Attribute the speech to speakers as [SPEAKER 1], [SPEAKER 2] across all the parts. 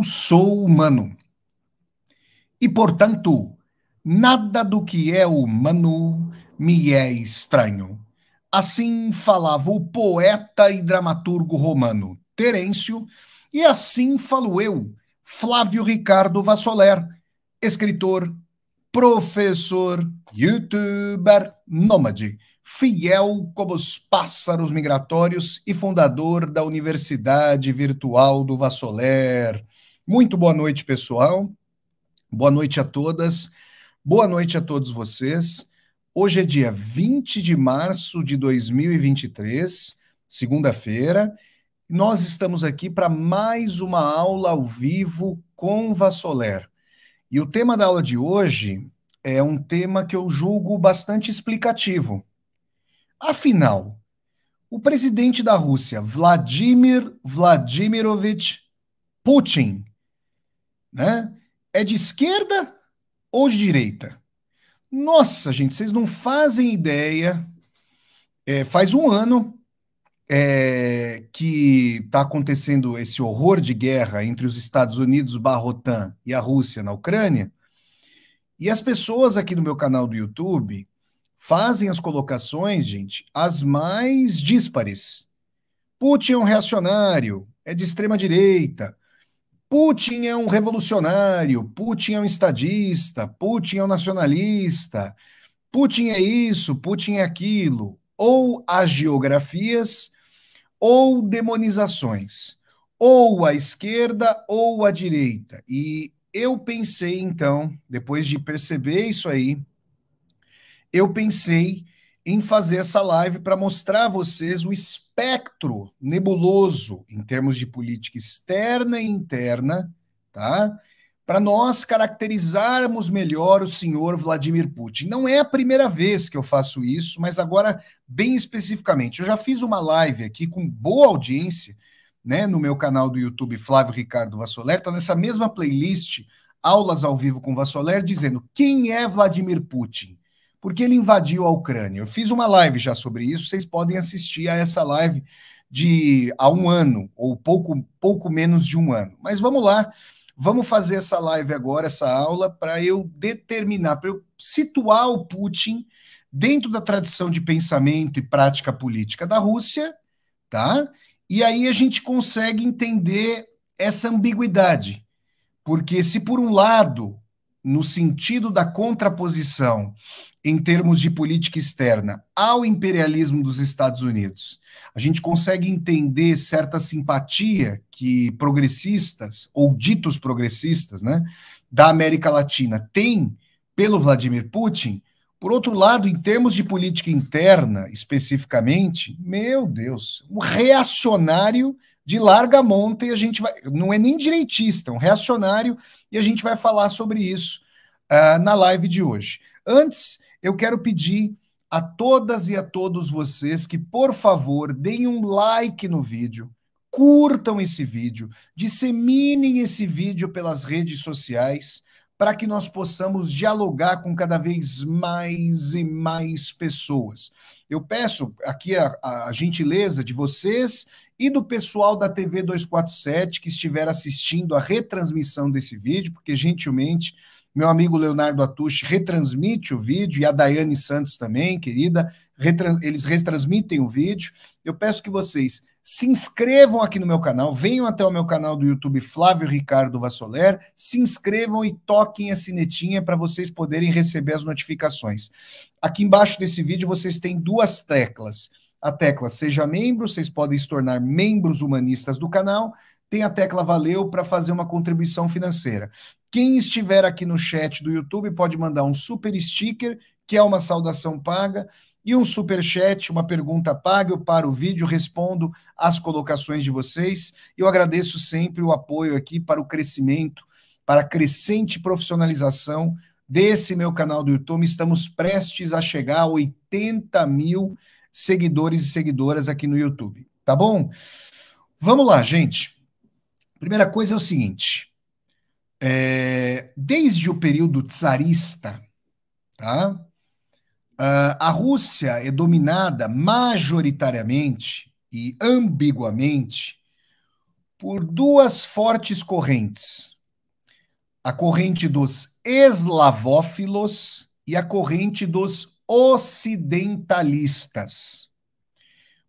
[SPEAKER 1] Eu sou humano e, portanto, nada do que é humano me é estranho. Assim falava o poeta e dramaturgo romano Terêncio, e assim falo eu, Flávio Ricardo Vassoler, escritor, professor, youtuber, nômade, fiel como os pássaros migratórios e fundador da Universidade Virtual do Vassoler. Muito boa noite, pessoal. Boa noite a todas. Boa noite a todos vocês. Hoje é dia 20 de março de 2023, segunda-feira. Nós estamos aqui para mais uma aula ao vivo com Vassoler. E o tema da aula de hoje é um tema que eu julgo bastante explicativo. Afinal, o presidente da Rússia, Vladimir Vladimirovich Putin, né, é de esquerda ou de direita? Nossa, gente, vocês não fazem ideia. Faz um ano que está acontecendo esse horror de guerra entre os Estados Unidos, barra OTAN, e a Rússia na Ucrânia. E as pessoas aqui no meu canal do YouTube fazem as colocações, gente, as mais díspares. Putin é um reacionário, é de extrema direita. Putin é um revolucionário, Putin é um estadista, Putin é um nacionalista, Putin é isso, Putin é aquilo. Ou agiografias, ou demonizações. Ou à esquerda ou à direita. E eu pensei, então, depois de perceber isso aí, eu pensei em fazer essa live para mostrar a vocês o espectro nebuloso em termos de política externa e interna, tá? Para nós caracterizarmos melhor o senhor Vladimir Putin. Não é a primeira vez que eu faço isso, mas agora, bem especificamente, eu já fiz uma live aqui com boa audiência, né, no meu canal do YouTube, Flávio Ricardo Vassoler, está nessa mesma playlist, Aulas ao Vivo com Vassoler, dizendo quem é Vladimir Putin, porque ele invadiu a Ucrânia. Eu fiz uma live já sobre isso, vocês podem assistir a essa live há um ano, ou pouco menos de um ano. Mas vamos lá, vamos fazer essa live agora, essa aula, para eu determinar, para eu situar o Putin dentro da tradição de pensamento e prática política da Rússia, tá? E aí a gente consegue entender essa ambiguidade. Porque se por um lado, no sentido da contraposição em termos de política externa ao imperialismo dos Estados Unidos, a gente consegue entender certa simpatia que progressistas, ou ditos progressistas, né, da América Latina têm pelo Vladimir Putin, por outro lado, em termos de política interna, especificamente, meu Deus, um reacionário de larga monta, e a gente vai, não é nem direitista, é um reacionário, e a gente vai falar sobre isso na live de hoje. Antes, eu quero pedir a todas e a todos vocês que, por favor, deem um like no vídeo, curtam esse vídeo, disseminem esse vídeo pelas redes sociais, para que nós possamos dialogar com cada vez mais e mais pessoas. Eu peço aqui a gentileza de vocês e do pessoal da TV 247 que estiver assistindo a retransmissão desse vídeo, porque gentilmente meu amigo Leonardo Atushi retransmite o vídeo, e a Daiane Santos também, querida, eles retransmitem o vídeo. Eu peço que vocês se inscrevam aqui no meu canal, venham até o meu canal do YouTube Flávio Ricardo Vassoler, se inscrevam e toquem a sinetinha para vocês poderem receber as notificações. Aqui embaixo desse vídeo vocês têm duas teclas. A tecla Seja Membro, vocês podem se tornar membros humanistas do canal. Tem a tecla Valeu para fazer uma contribuição financeira. Quem estiver aqui no chat do YouTube pode mandar um super sticker, que é uma saudação paga, e um super chat, uma pergunta paga. Eu paro o vídeo, respondo às colocações de vocês. Eu agradeço sempre o apoio aqui para o crescimento, para a crescente profissionalização desse meu canal do YouTube. Estamos prestes a chegar a 80 mil seguidores e seguidoras aqui no YouTube, tá bom? Vamos lá, gente. Primeira coisa é o seguinte, desde o período tsarista, tá? A Rússia é dominada majoritariamente e ambiguamente por duas fortes correntes: a corrente dos eslavófilos e a corrente dos ocidentalistas.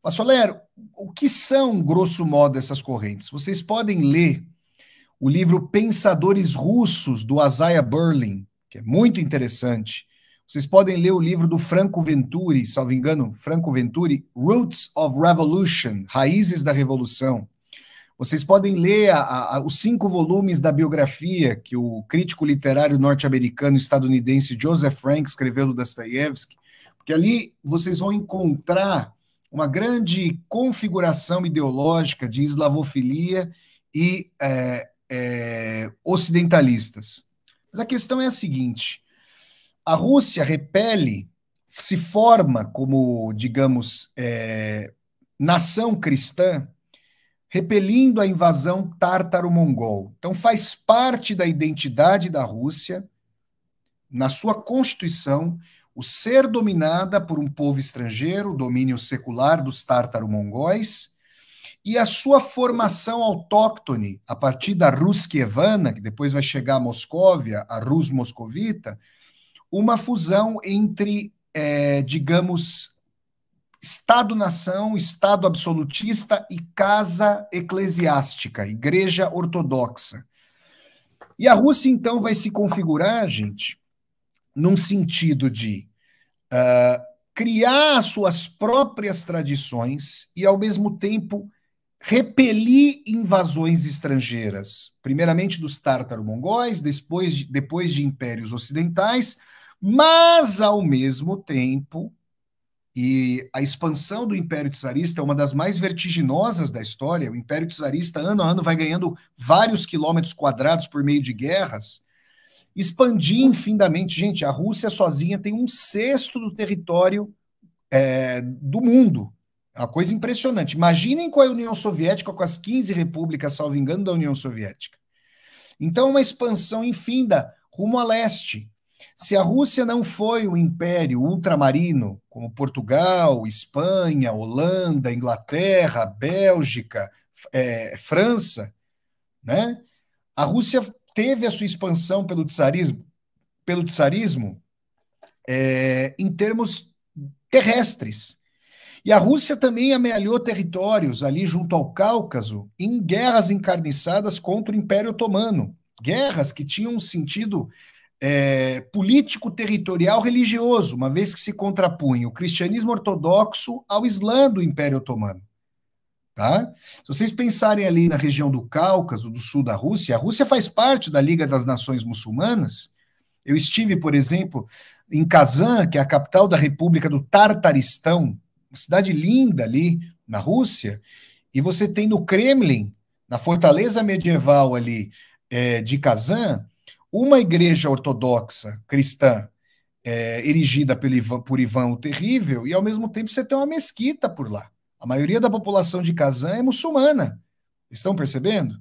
[SPEAKER 1] Pastor, o que são, grosso modo, essas correntes? Vocês podem ler o livro Pensadores Russos, do Isaiah Berlin, que é muito interessante. Vocês podem ler o livro do Franco Venturi, salvo engano, Franco Venturi, Roots of Revolution, Raízes da Revolução. Vocês podem ler os 5 volumes da biografia que o crítico literário norte-americano estadunidense Joseph Frank escreveu do Dostoiévski, porque ali vocês vão encontrar uma grande configuração ideológica de eslavofilia e ocidentalistas. Mas a questão é a seguinte: a Rússia repele, se forma como, digamos, nação cristã, repelindo a invasão tártaro-mongol. Então faz parte da identidade da Rússia, na sua constituição, o ser dominada por um povo estrangeiro, o domínio secular dos tártaro-mongóis, e a sua formação autóctone, a partir da Rus Kievana, que depois vai chegar a Moscóvia, a Rus Moscovita, uma fusão entre, digamos, Estado-nação, Estado absolutista e casa eclesiástica, igreja ortodoxa. E a Rússia, então, vai se configurar, gente, num sentido de criar suas próprias tradições e, ao mesmo tempo, repelir invasões estrangeiras, primeiramente dos tártaro-mongóis, depois de impérios ocidentais, mas, ao mesmo tempo, e a expansão do Império Czarista é uma das mais vertiginosas da história. O Império Czarista, ano a ano, vai ganhando vários quilômetros quadrados por meio de guerras, expandir infinitamente. Gente, a Rússia sozinha tem 1/6 do território do mundo. É uma coisa impressionante. Imaginem com a União Soviética, com as 15 repúblicas, salvo engano, da União Soviética. Então, uma expansão infinda rumo a leste. Se a Rússia não foi um império ultramarino, como Portugal, Espanha, Holanda, Inglaterra, Bélgica, França, né? A Rússia teve a sua expansão pelo tsarismo em termos terrestres. E a Rússia também amealhou territórios ali junto ao Cáucaso em guerras encarniçadas contra o Império Otomano. Guerras que tinham um sentido político, territorial, religioso, uma vez que se contrapunha o cristianismo ortodoxo ao Islã do Império Otomano. Tá? Se vocês pensarem ali na região do Cáucaso, do sul da Rússia, a Rússia faz parte da Liga das Nações Muçulmanas. Eu estive, por exemplo, em Kazan, que é a capital da República do Tartaristão, uma cidade linda ali na Rússia, e você tem no Kremlin, na fortaleza medieval ali de Kazan, uma igreja ortodoxa cristã erigida por Ivan o Terrível, e ao mesmo tempo você tem uma mesquita por lá. A maioria da população de Kazan é muçulmana. Estão percebendo?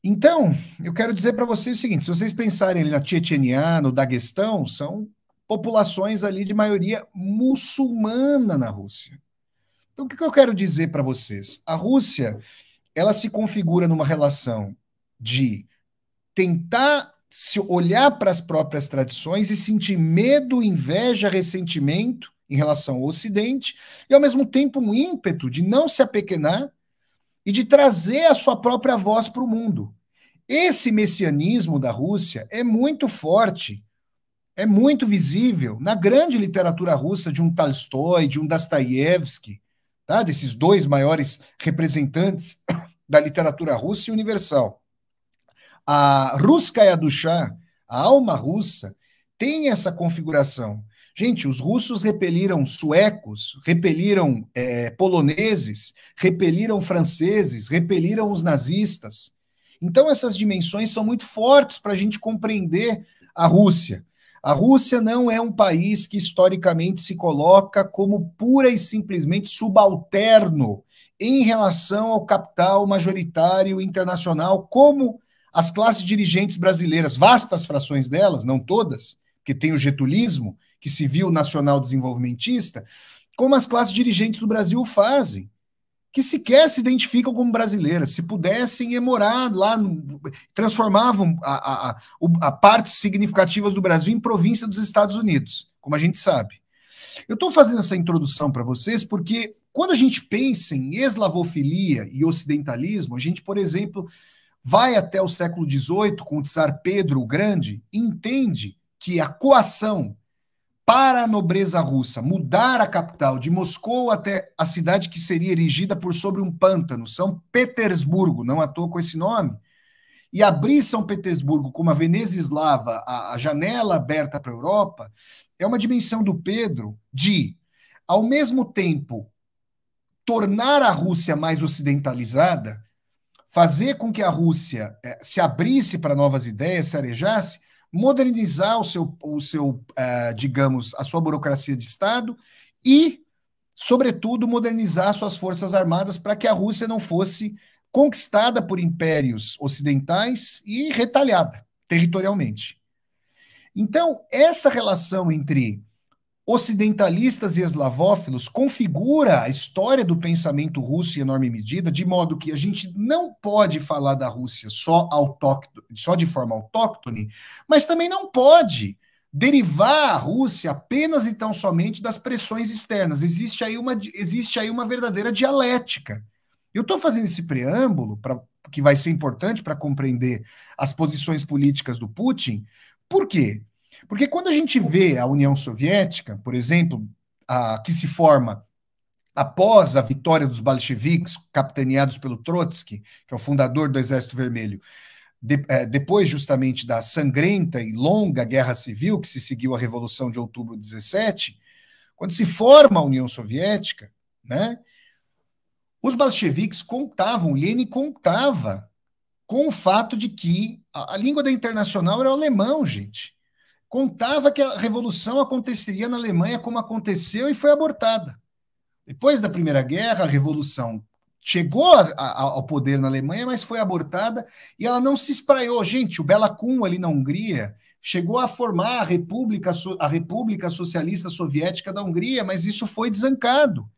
[SPEAKER 1] Então, eu quero dizer para vocês o seguinte: se vocês pensarem ali na Chechenia, no Daguestão, são populações ali de maioria muçulmana na Rússia. Então, o que eu quero dizer para vocês? A Rússia, ela se configura numa relação de tentar se olhar para as próprias tradições e sentir medo, inveja, ressentimento em relação ao Ocidente, e ao mesmo tempo um ímpeto de não se apequenar e de trazer a sua própria voz para o mundo. Esse messianismo da Rússia é muito forte, é muito visível na grande literatura russa de um Tolstói, de um Dostoiévski, tá? Desses dois maiores representantes da literatura russa e universal. A Russkaya Dusha, a alma russa, tem essa configuração. Gente, os russos repeliram suecos, repeliram poloneses, repeliram franceses, repeliram os nazistas. Então, essas dimensões são muito fortes para a gente compreender a Rússia. A Rússia não é um país que historicamente se coloca como pura e simplesmente subalterno em relação ao capital majoritário internacional, como as classes dirigentes brasileiras, vastas frações delas, não todas, porque tem o getulismo, que se viu nacional desenvolvimentista, como as classes dirigentes do Brasil fazem, que sequer se identificam como brasileiras. Se pudessem, iam morar lá, transformavam a partes significativas do Brasil em província dos Estados Unidos, como a gente sabe. Eu estou fazendo essa introdução para vocês porque quando a gente pensa em eslavofilia e ocidentalismo, a gente, por exemplo, vai até o século XVIII com o czar Pedro o Grande, entende que a coação para a nobreza russa mudar a capital de Moscou até a cidade que seria erigida por sobre um pântano, São Petersburgo, não à toa com esse nome, e abrir São Petersburgo como a Veneza eslava, a janela aberta para a Europa, é uma dimensão do Pedro de, ao mesmo tempo, tornar a Rússia mais ocidentalizada, fazer com que a Rússia se abrisse para novas ideias, se arejasse, modernizar digamos, a sua burocracia de Estado e, sobretudo, modernizar suas forças armadas para que a Rússia não fosse conquistada por impérios ocidentais e retalhada territorialmente. Então, essa relação entre ocidentalistas e eslavófilos configura a história do pensamento russo em enorme medida, de modo que a gente não pode falar da Rússia só de forma autóctone, mas também não pode derivar a Rússia apenas e tão somente das pressões externas. Existe aí uma verdadeira dialética. Eu estou fazendo esse preâmbulo, que vai ser importante para compreender as posições políticas do Putin. Por quê? Porque quando a gente vê a União Soviética, por exemplo, que se forma após a vitória dos bolcheviques, capitaneados pelo Trotsky, que é o fundador do Exército Vermelho, depois justamente da sangrenta e longa guerra civil que se seguiu à Revolução de Outubro de 17, quando se forma a União Soviética, né, os bolcheviques contavam, Lenin contava com o fato de que a língua da internacional era o alemão, gente. Contava que a revolução aconteceria na Alemanha como aconteceu e foi abortada. Depois da Primeira Guerra, a revolução chegou ao poder na Alemanha, mas foi abortada e ela não se espraiou. Gente, o Bela Kun ali na Hungria chegou a formar a República Socialista Soviética da Hungria, mas isso foi desancado.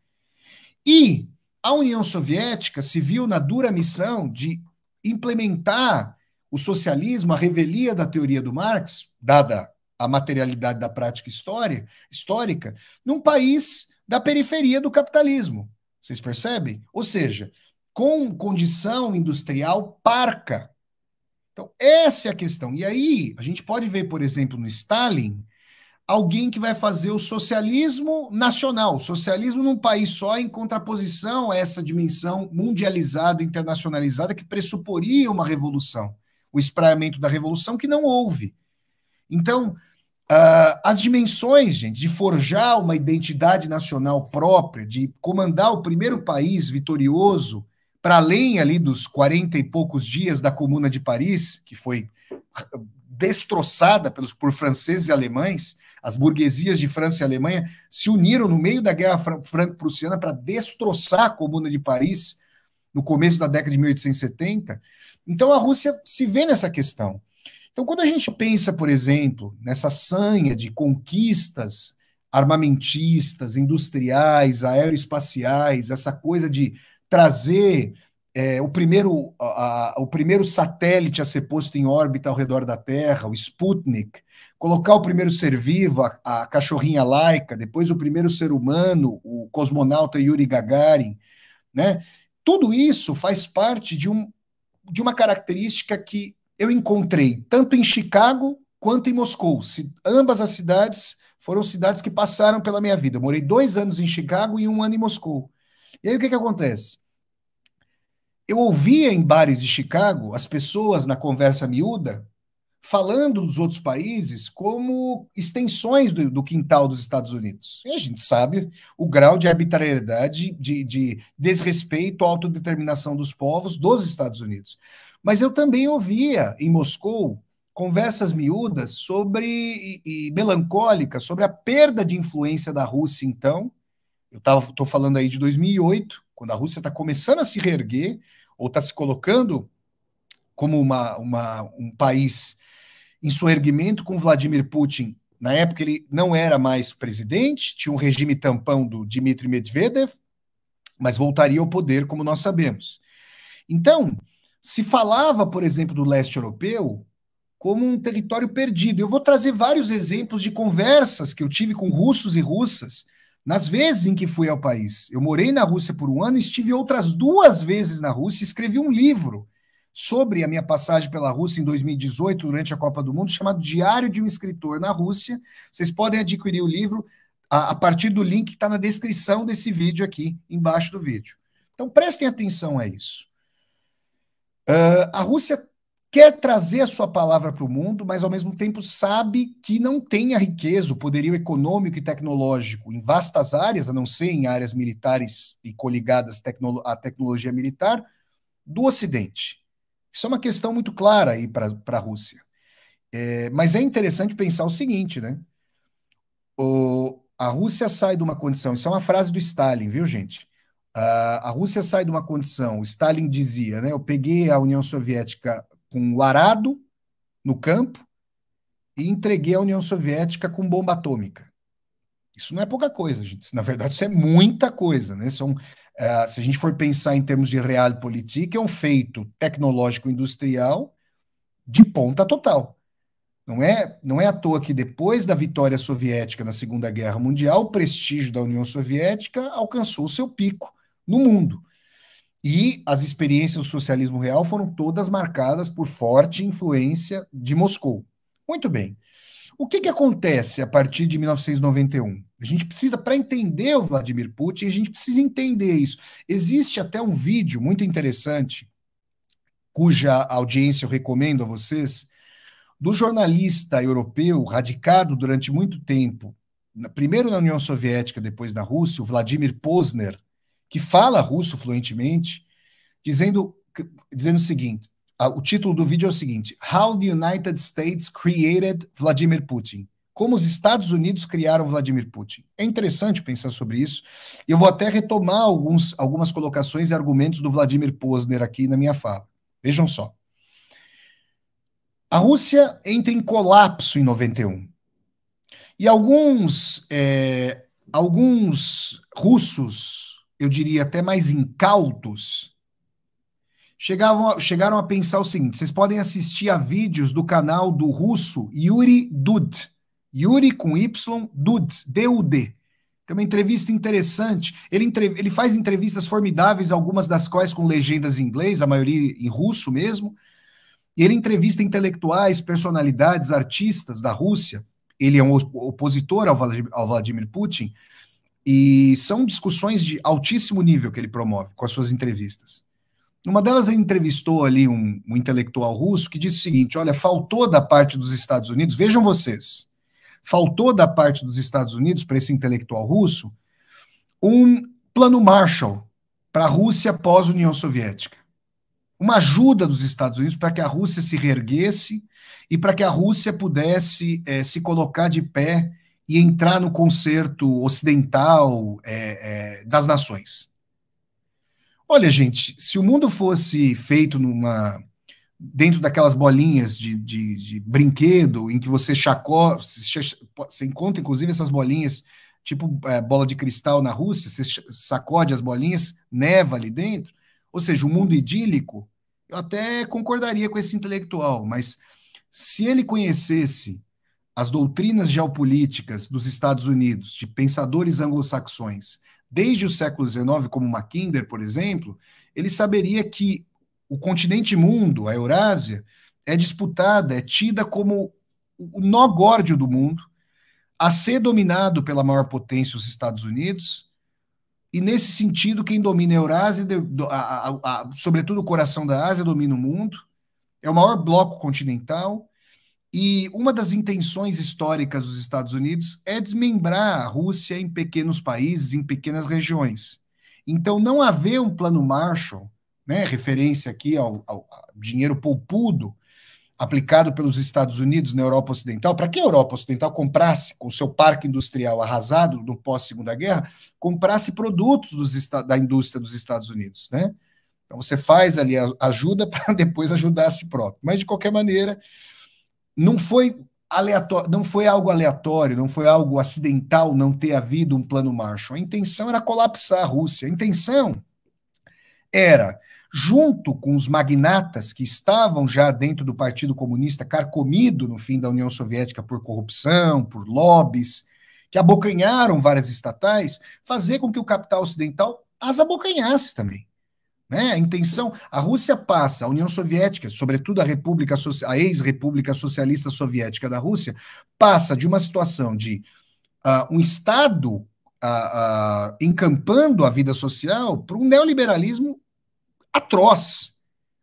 [SPEAKER 1] E a União Soviética se viu na dura missão de implementar o socialismo, a revelia da teoria do Marx, dada a materialidade da prática histórica, num país da periferia do capitalismo. Vocês percebem? Ou seja, com condição industrial parca. Então, essa é a questão. E aí, a gente pode ver, por exemplo, no Stalin, alguém que vai fazer o socialismo nacional, o socialismo num país só, em contraposição a essa dimensão mundializada, internacionalizada, que pressuporia uma revolução, o espraiamento da revolução que não houve. Então, as dimensões, gente, de forjar uma identidade nacional própria, de comandar o primeiro país vitorioso, para além ali dos 40 e poucos dias da Comuna de Paris, que foi destroçada por franceses e alemães, as burguesias de França e Alemanha se uniram no meio da Guerra Franco-Prussiana para destroçar a Comuna de Paris no começo da década de 1870. Então a Rússia se vê nessa questão. Então, quando a gente pensa, por exemplo, nessa sanha de conquistas armamentistas, industriais, aeroespaciais, essa coisa de trazer o primeiro satélite a ser posto em órbita ao redor da Terra, o Sputnik, colocar o primeiro ser vivo, a cachorrinha Laika, depois o primeiro ser humano, o cosmonauta Yuri Gagarin, né? Tudo isso faz parte de uma característica que eu encontrei tanto em Chicago quanto em Moscou. Ambas as cidades foram cidades que passaram pela minha vida. Eu morei 2 anos em Chicago e 1 ano em Moscou. E aí o que acontece? Eu ouvia em bares de Chicago as pessoas na conversa miúda falando dos outros países como extensões do quintal dos Estados Unidos. E a gente sabe o grau de arbitrariedade, de desrespeito à autodeterminação dos povos dos Estados Unidos. Mas eu também ouvia em Moscou conversas miúdas e melancólicas sobre a perda de influência da Rússia, então. Eu estou falando aí de 2008, quando a Rússia está começando a se reerguer, ou está se colocando como um país em soerguimento com Vladimir Putin. Na época ele não era mais presidente, tinha um regime tampão do Dmitry Medvedev, mas voltaria ao poder, como nós sabemos. Então, se falava, por exemplo, do leste europeu como um território perdido. Eu vou trazer vários exemplos de conversas que eu tive com russos e russas nas vezes em que fui ao país. Eu morei na Rússia por um ano, estive outras 2 vezes na Rússia, escrevi um livro sobre a minha passagem pela Rússia em 2018, durante a Copa do Mundo, chamado Diário de um Escritor na Rússia. Vocês podem adquirir o livro a partir do link que está na descrição desse vídeo aqui, embaixo do vídeo. Então prestem atenção a isso. A Rússia quer trazer a sua palavra para o mundo, mas ao mesmo tempo sabe que não tem a riqueza, o poderio econômico e tecnológico em vastas áreas, a não ser em áreas militares e coligadas à tecnologia militar, do Ocidente. Isso é uma questão muito clara aí para a Rússia. Mas é interessante pensar o seguinte, né? A Rússia sai de uma condição, isso é uma frase do Stalin, viu, gente? A Rússia sai de uma condição, o Stalin dizia, né? Eu peguei a União Soviética com o arado no campo e entreguei a União Soviética com bomba atômica. Isso não é pouca coisa, gente. Na verdade, isso é muita coisa, né? Se a gente for pensar em termos de realpolitik, é um feito tecnológico-industrial de ponta total. Não é à toa que depois da vitória soviética na Segunda Guerra Mundial, o prestígio da União Soviética alcançou o seu pico no mundo. E as experiências do socialismo real foram todas marcadas por forte influência de Moscou. Muito bem. O que acontece a partir de 1991? A gente precisa, para entender o Vladimir Putin, a gente precisa entender isso. Existe até um vídeo muito interessante, cuja audiência eu recomendo a vocês, do jornalista europeu, radicado durante muito tempo, primeiro na União Soviética, depois na Rússia, o Vladimir Posner, que fala russo fluentemente, dizendo o seguinte, o título do vídeo é o seguinte: How the United States Created Vladimir Putin. Como os Estados Unidos criaram Vladimir Putin. É interessante pensar sobre isso. Eu vou até retomar algumas colocações e argumentos do Vladimir Posner aqui na minha fala. Vejam só. A Rússia entra em colapso em 91. E alguns russos, eu diria até mais incautos, chegaram a pensar o seguinte: vocês podem assistir a vídeos do canal do russo Yuri Dud. Yuri com Y, Dud, D-U-D. Tem uma entrevista interessante. Ele faz entrevistas formidáveis, algumas das quais com legendas em inglês, a maioria em russo mesmo. E ele entrevista intelectuais, personalidades, artistas da Rússia. Ele é um opositor ao Vladimir Putin. E são discussões de altíssimo nível que ele promove com as suas entrevistas. Numa delas, ele entrevistou ali um intelectual russo que disse o seguinte: olha, faltou da parte dos Estados Unidos, vejam vocês, faltou da parte dos Estados Unidos, para esse intelectual russo, um plano Marshall para a Rússia pós-União Soviética. Uma ajuda dos Estados Unidos para que a Rússia se reerguesse e para que a Rússia pudesse se colocar de pé e entrar no concerto ocidental das nações. Olha, gente, se o mundo fosse feito dentro daquelas bolinhas de brinquedo, em que você você encontra inclusive essas bolinhas, tipo bola de cristal na Rússia, você sacode as bolinhas, neva ali dentro, ou seja, um mundo idílico, eu até concordaria com esse intelectual, mas se ele conhecesse as doutrinas geopolíticas dos Estados Unidos, de pensadores anglo-saxões, desde o século XIX, como Mackinder, por exemplo, ele saberia que o continente mundo, a Eurásia, é disputada, é tida como o nó górdio do mundo, a ser dominado pela maior potência, os Estados Unidos, e nesse sentido, quem domina a Eurásia, sobretudo o coração da Ásia, domina o mundo, é o maior bloco continental, e uma das intenções históricas dos Estados Unidos é desmembrar a Rússia em pequenos países, em pequenas regiões. Então, não haver um plano Marshall, né, referência aqui ao dinheiro poupudo aplicado pelos Estados Unidos na Europa Ocidental, para que a Europa Ocidental comprasse, com o seu parque industrial arrasado no pós-Segunda Guerra, comprasse produtos da indústria dos Estados Unidos, né? Então você faz ali a ajuda para depois ajudar a si próprio. Mas, de qualquer maneira, não foi aleatório, não foi algo aleatório, não foi algo acidental não ter havido um plano Marshall. A intenção era colapsar a Rússia. A intenção era, junto com os magnatas que estavam já dentro do Partido Comunista, carcomido no fim da União Soviética por corrupção, por lobbies, que abocanharam várias estatais, fazer com que o capital ocidental as abocanhasse também. Né? A intenção, a Rússia passa, a União Soviética, sobretudo a ex-República Socialista Soviética da Rússia, passa de uma situação de um Estado encampando a vida social para um neoliberalismo atroz,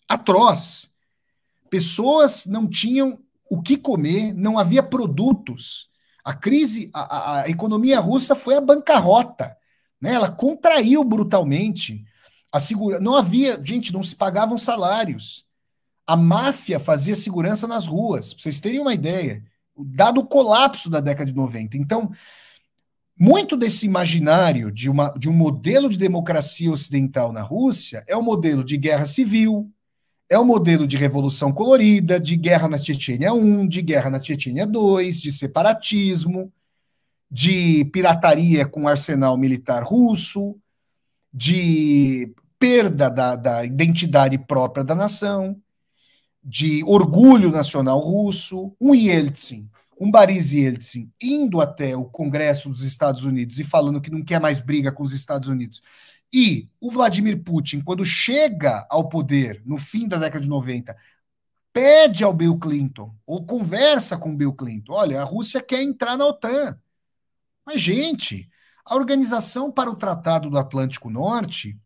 [SPEAKER 1] atroz. Pessoas não tinham o que comer, não havia produtos. A crise, a economia russa foi à bancarrota, né? Ela contraiu brutalmente. Não havia, gente, não se pagavam salários. A máfia fazia segurança nas ruas, para vocês terem uma ideia, dado o colapso da década de 90. Então, muito desse imaginário de um modelo de democracia ocidental na Rússia é o modelo de guerra civil, é o modelo de revolução colorida, de guerra na Chechênia 1, de guerra na Chechênia 2, de separatismo, de pirataria com arsenal militar russo, de perda da identidade própria da nação, de orgulho nacional russo, um Boris Yeltsin indo até o Congresso dos Estados Unidos e falando que não quer mais briga com os Estados Unidos. E o Vladimir Putin, quando chega ao poder no fim da década de 90, pede ao Bill Clinton, ou conversa com o Bill Clinton, olha, a Rússia quer entrar na OTAN. Mas, gente, a Organização para o Tratado do Atlântico Norte,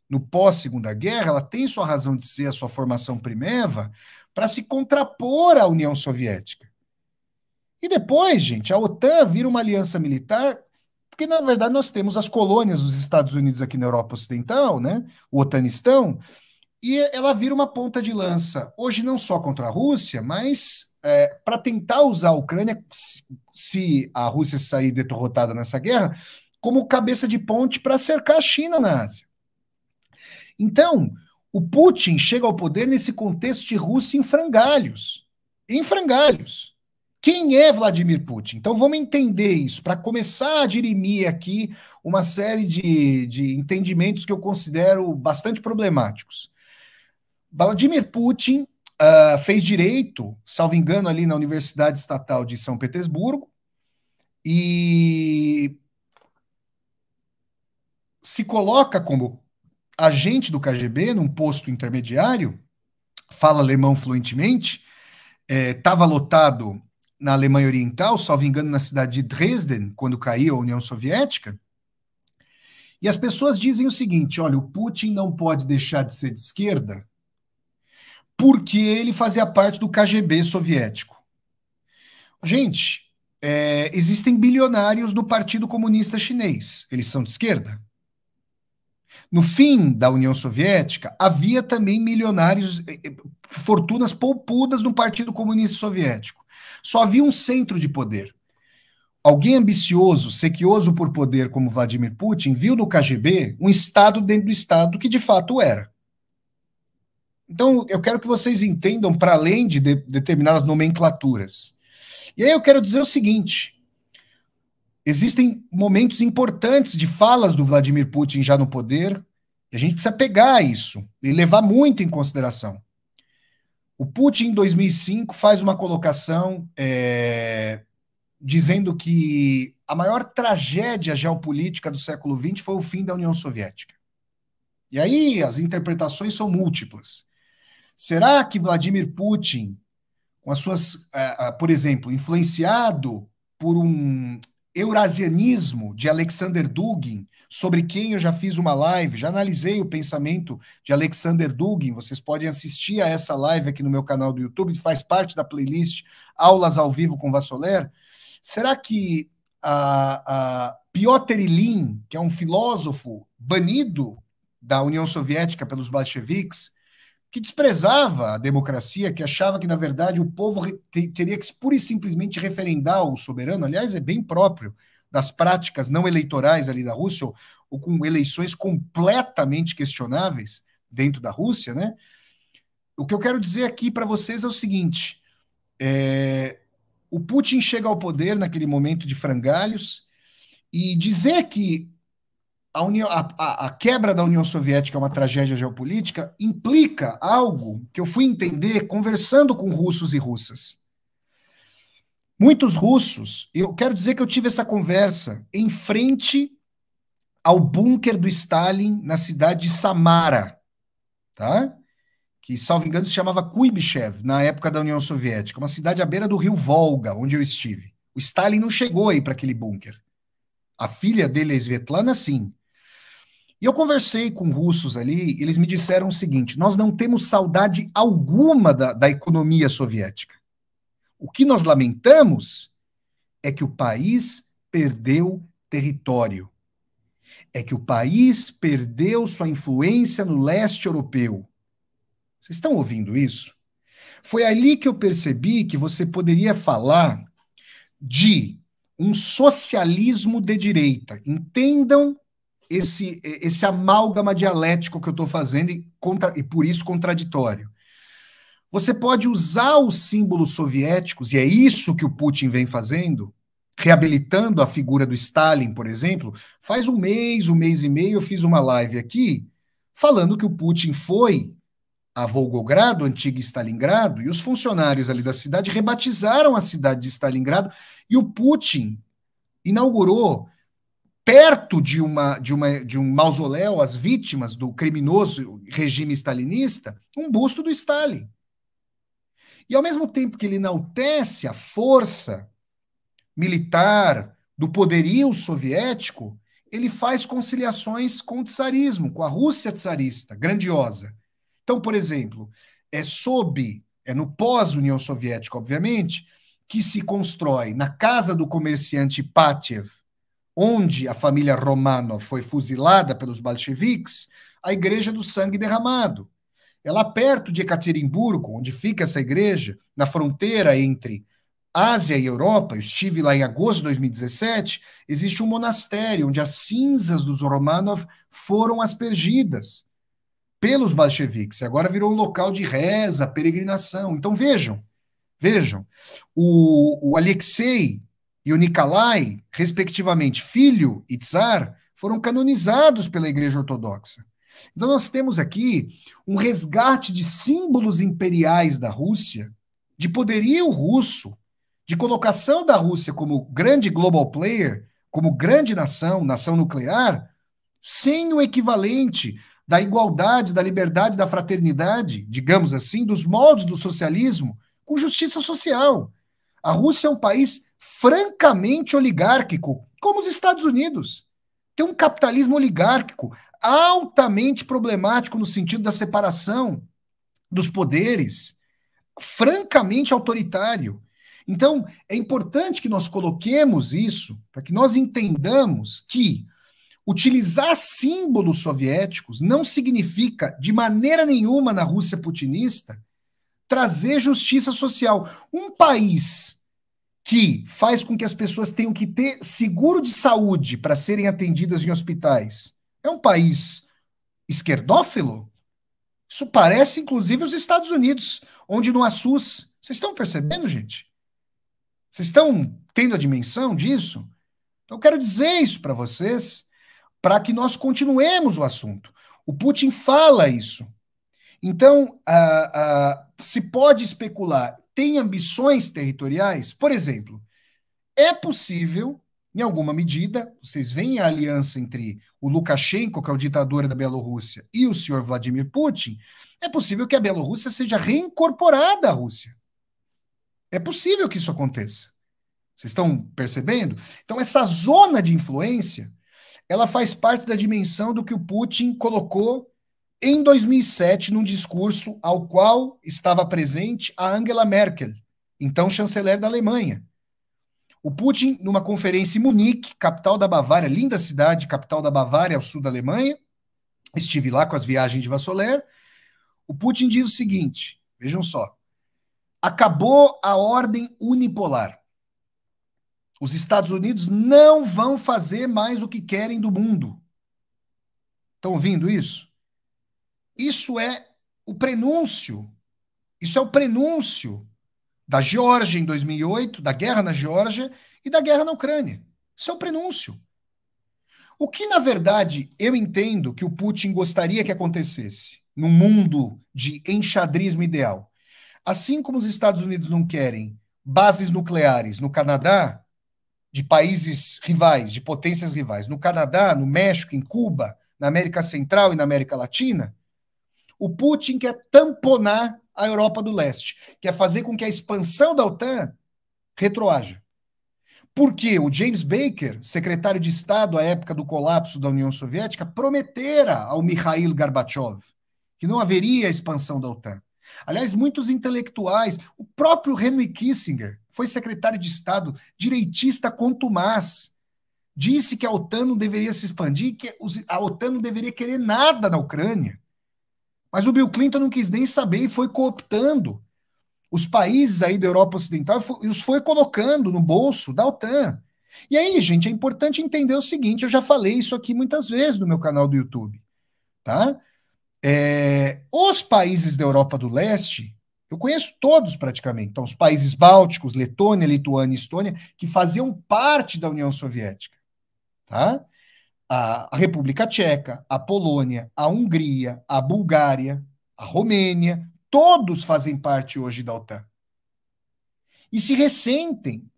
[SPEAKER 1] no pós-Segunda Guerra, ela tem sua razão de ser, a sua formação primeva, para se contrapor à União Soviética. E depois, gente, a OTAN vira uma aliança militar, porque, na verdade, nós temos as colônias dos Estados Unidos aqui na Europa Ocidental, né? O Otanistão, e ela vira uma ponta de lança, hoje não só contra a Rússia, mas para tentar usar a Ucrânia, se a Rússia sair derrotada nessa guerra, como cabeça de ponte para cercar a China na Ásia. Então, o Putin chega ao poder nesse contexto de Rússia em frangalhos. Em frangalhos. Quem é Vladimir Putin? Então vamos entender isso, para começar a dirimir aqui uma série de entendimentos que eu considero bastante problemáticos. Vladimir Putin fez direito, salvo engano, ali na Universidade Estatal de São Petersburgo, e se coloca como agente do KGB num posto intermediário, fala alemão fluentemente, estava lotado na Alemanha Oriental, salvo engano, na cidade de Dresden, quando caiu a União Soviética. E as pessoas dizem o seguinte: olha, o Putin não pode deixar de ser de esquerda porque ele fazia parte do KGB soviético. Gente, existem bilionários no Partido Comunista Chinês. Eles são de esquerda? No fim da União Soviética, havia também milionários, fortunas poupudas no Partido Comunista Soviético. Só havia um centro de poder. Alguém ambicioso, sequioso por poder como Vladimir Putin, viu no KGB um Estado dentro do Estado que de fato era. Então, eu quero que vocês entendam para além de determinadas nomenclaturas. E aí eu quero dizer o seguinte: existem momentos importantes de falas do Vladimir Putin já no poder, e a gente precisa pegar isso e levar muito em consideração. O Putin, em 2005, faz uma colocação dizendo que a maior tragédia geopolítica do século XX foi o fim da União Soviética. E aí as interpretações são múltiplas. Será que Vladimir Putin, com as suas, por exemplo, influenciado por um eurasianismo de Alexander Dugin, sobre quem eu já fiz uma live, já analisei o pensamento de Alexander Dugin, vocês podem assistir a essa live aqui no meu canal do YouTube, faz parte da playlist Aulas ao Vivo com Vassoler. Será que Piotr Ilyin, que é um filósofo banido da União Soviética pelos bolcheviques, que desprezava a democracia, que achava que, na verdade, o povo teria que pura e simplesmente referendar o soberano, aliás, é bem próprio das práticas não eleitorais ali da Rússia, ou com eleições completamente questionáveis dentro da Rússia, né? O que eu quero dizer aqui para vocês é o seguinte: o Putin chega ao poder naquele momento de frangalhos e dizer que a quebra da União Soviética é uma tragédia geopolítica implica algo que eu fui entender conversando com russos e russas. Muitos russos, eu quero dizer que eu tive essa conversa em frente ao bunker do Stalin na cidade de Samara, tá? Que, salvo engano, se chamava Kuibyshev, na época da União Soviética, uma cidade à beira do rio Volga, onde eu estive. O Stalin não chegou aí para aquele bunker. A filha dele, a Svetlana, sim. E eu conversei com russos ali, eles me disseram o seguinte: nós não temos saudade alguma da economia soviética. O que nós lamentamos é que o país perdeu território, é que o país perdeu sua influência no leste europeu. Vocês estão ouvindo isso? Foi ali que eu percebi que você poderia falar de um socialismo de direita. Entendam esse amálgama dialético que eu estou fazendo e por isso contraditório. Você pode usar os símbolos soviéticos, e é isso que o Putin vem fazendo, reabilitando a figura do Stalin, por exemplo. Faz um mês e meio, eu fiz uma live aqui falando que o Putin foi a Volgogrado, antiga Stalingrado, e os funcionários ali da cidade rebatizaram a cidade de Stalingrado, e o Putin inaugurou, perto de um mausoléu às vítimas do criminoso regime stalinista, um busto do Stalin. E ao mesmo tempo que ele enaltece a força militar do poderio soviético, ele faz conciliações com o tsarismo, com a Rússia tsarista, grandiosa. Então, por exemplo, é no pós-União Soviética, obviamente, que se constrói na casa do comerciante Ipatiev, onde a família Romanov foi fuzilada pelos bolcheviques, a Igreja do Sangue Derramado. É lá perto de Ekaterimburgo, onde fica essa igreja, na fronteira entre Ásia e Europa, eu estive lá em agosto de 2017, existe um monastério onde as cinzas dos Romanov foram aspergidas pelos bolcheviques. E agora virou um local de reza, peregrinação. Então vejam, o Alexei e o Nikolai, respectivamente filho e czar, foram canonizados pela Igreja Ortodoxa. Então nós temos aqui um resgate de símbolos imperiais da Rússia, de poderio russo, de colocação da Rússia como grande global player, como grande nação, nação nuclear, sem o equivalente da igualdade, da liberdade, da fraternidade, digamos assim, dos moldes do socialismo, com justiça social. A Rússia é um país francamente oligárquico, como os Estados Unidos. Tem um capitalismo oligárquico altamente problemático no sentido da separação dos poderes, francamente autoritário. Então, é importante que nós coloquemos isso para que nós entendamos que utilizar símbolos soviéticos não significa, de maneira nenhuma, na Rússia putinista, trazer justiça social. Um país que faz com que as pessoas tenham que ter seguro de saúde para serem atendidas em hospitais é um país esquerdófilo? Isso parece, inclusive, os Estados Unidos, onde não há SUS. Vocês estão percebendo, gente? Vocês estão tendo a dimensão disso? Então, eu quero dizer isso para vocês, para que nós continuemos o assunto. O Putin fala isso. Então, se pode especular, tem ambições territoriais? Por exemplo, é possível, em alguma medida, vocês veem a aliança entre o Lukashenko, que é o ditador da Bielorrússia, e o senhor Vladimir Putin, é possível que a Bielorrússia seja reincorporada à Rússia. É possível que isso aconteça. Vocês estão percebendo? Então, essa zona de influência, ela faz parte da dimensão do que o Putin colocou em 2007 num discurso ao qual estava presente a Angela Merkel, então chanceler da Alemanha. O Putin, numa conferência em Munique, capital da Bavária, linda cidade, capital da Bavária, ao sul da Alemanha, estive lá com as viagens de Vassoler, o Putin diz o seguinte, vejam só, acabou a ordem unipolar. Os Estados Unidos não vão fazer mais o que querem do mundo. Estão ouvindo isso? Isso é o prenúncio da Geórgia em 2008, da guerra na Geórgia e da guerra na Ucrânia. Isso é o prenúncio. O que, na verdade, eu entendo que o Putin gostaria que acontecesse num mundo de enxadrismo ideal. Assim como os Estados Unidos não querem bases nucleares no Canadá, de países rivais, de potências rivais, no Canadá, no México, em Cuba, na América Central e na América Latina, o Putin quer tamponar a Europa do Leste, quer fazer com que a expansão da OTAN retroaja. Porque o James Baker, secretário de Estado à época do colapso da União Soviética, prometera ao Mikhail Gorbachev que não haveria expansão da OTAN. Aliás, muitos intelectuais, o próprio Henry Kissinger, foi secretário de Estado, direitista contumaz, disse que a OTAN não deveria se expandir, que a OTAN não deveria querer nada na Ucrânia. Mas o Bill Clinton não quis nem saber e foi cooptando os países aí da Europa Ocidental e os foi colocando no bolso da OTAN. E aí, gente, é importante entender o seguinte, eu já falei isso aqui muitas vezes no meu canal do YouTube, tá? Os países da Europa do Leste, eu conheço todos praticamente, então os países bálticos, Letônia, Lituânia e Estônia, que faziam parte da União Soviética, tá? A República Tcheca, a Polônia, a Hungria, a Bulgária, a Romênia, todos fazem parte hoje da OTAN. E se ressentem,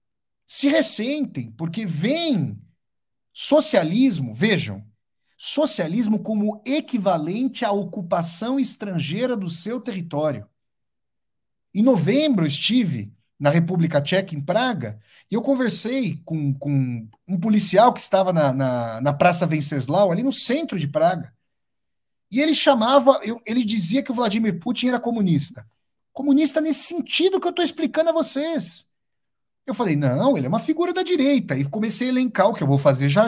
[SPEAKER 1] porque veem socialismo, vejam, socialismo como equivalente à ocupação estrangeira do seu território. Em novembro, eu estive na República Tcheca, em Praga, e eu conversei com um policial que estava na Praça Venceslau, ali no centro de Praga. E ele ele dizia que o Vladimir Putin era comunista. Comunista nesse sentido que eu estou explicando a vocês. Eu falei, não, ele é uma figura da direita. E comecei a elencar o que eu vou fazer já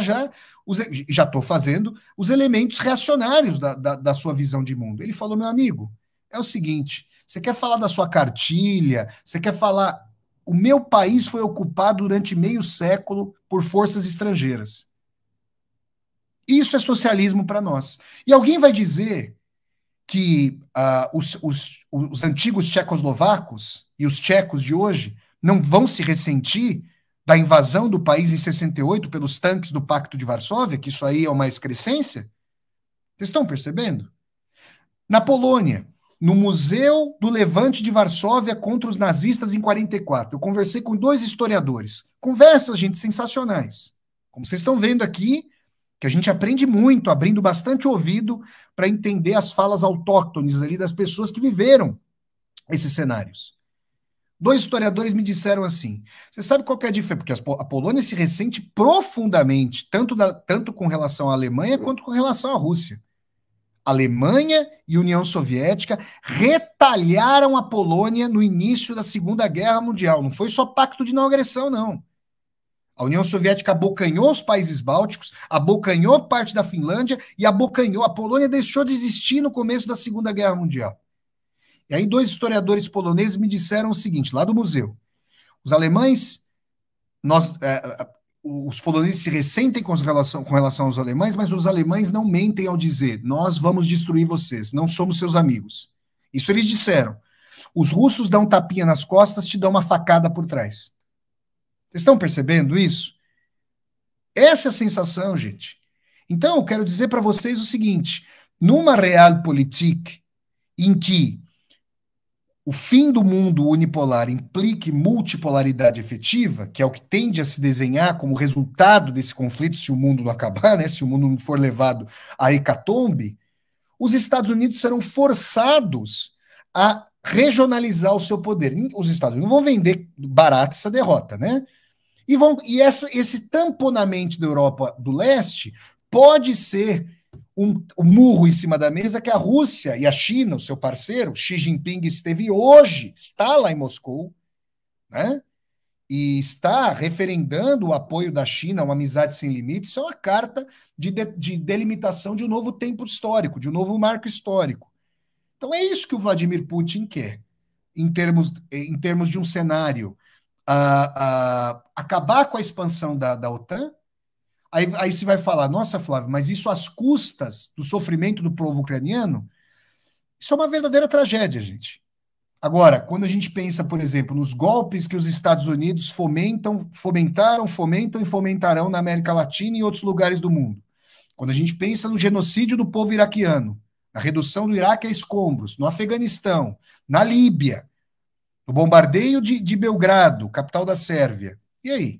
[SPEAKER 1] estou fazendo, os elementos reacionários da sua visão de mundo. Ele falou, meu amigo, é o seguinte, você quer falar da sua cartilha, você quer falar... O meu país foi ocupado durante meio século por forças estrangeiras. Isso é socialismo para nós. E alguém vai dizer que os antigos tchecoslovacos e os tchecos de hoje não vão se ressentir da invasão do país em 68 pelos tanques do Pacto de Varsóvia, que isso aí é uma excrescência? Vocês estão percebendo? Na Polônia, no Museu do Levante de Varsóvia contra os nazistas em 44, eu conversei com 2 historiadores. Conversas, gente, sensacionais. Como vocês estão vendo aqui, que a gente aprende muito, abrindo bastante ouvido para entender as falas autóctones ali das pessoas que viveram esses cenários. 2 historiadores me disseram assim, você sabe qual que é a diferença? Porque a Polônia se ressente profundamente, tanto com relação à Alemanha quanto com relação à Rússia. Alemanha e União Soviética retalharam a Polônia no início da Segunda Guerra Mundial. Não foi só pacto de não agressão, não. A União Soviética abocanhou os países bálticos, abocanhou parte da Finlândia e abocanhou. A Polônia deixou de existir no começo da Segunda Guerra Mundial. E aí 2 historiadores poloneses me disseram o seguinte, lá do museu. Os alemães, os poloneses se ressentem com relação aos alemães, mas os alemães não mentem ao dizer, nós vamos destruir vocês, não somos seus amigos. Isso eles disseram. Os russos dão um tapinha nas costas, te dão uma facada por trás. Vocês estão percebendo isso? Essa é a sensação, gente. Então, eu quero dizer para vocês o seguinte, numa realpolitik em que o fim do mundo unipolar implique multipolaridade efetiva, que é o que tende a se desenhar como resultado desse conflito, se o mundo não acabar, né, se o mundo não for levado à hecatombe, os Estados Unidos serão forçados a regionalizar o seu poder. Os Estados Unidos não vão vender barato essa derrota, né? E esse tamponamento da Europa do Leste pode ser um murro em cima da mesa que a Rússia e a China, o seu parceiro, Xi Jinping, está lá em Moscou, né? E está referendando o apoio da China a uma amizade sem limites. Isso é uma carta de delimitação de um novo tempo histórico, de um novo marco histórico. Então é isso que o Vladimir Putin quer, em termos de um cenário, acabar com a expansão da OTAN. Aí você vai falar, nossa, Flávio, mas isso às custas do sofrimento do povo ucraniano? Isso é uma verdadeira tragédia, gente. Agora, quando a gente pensa, por exemplo, nos golpes que os Estados Unidos fomentaram e fomentarão na América Latina e em outros lugares do mundo. Quando a gente pensa no genocídio do povo iraquiano, na redução do Iraque a escombros, no Afeganistão, na Líbia, no bombardeio de Belgrado, capital da Sérvia. E aí?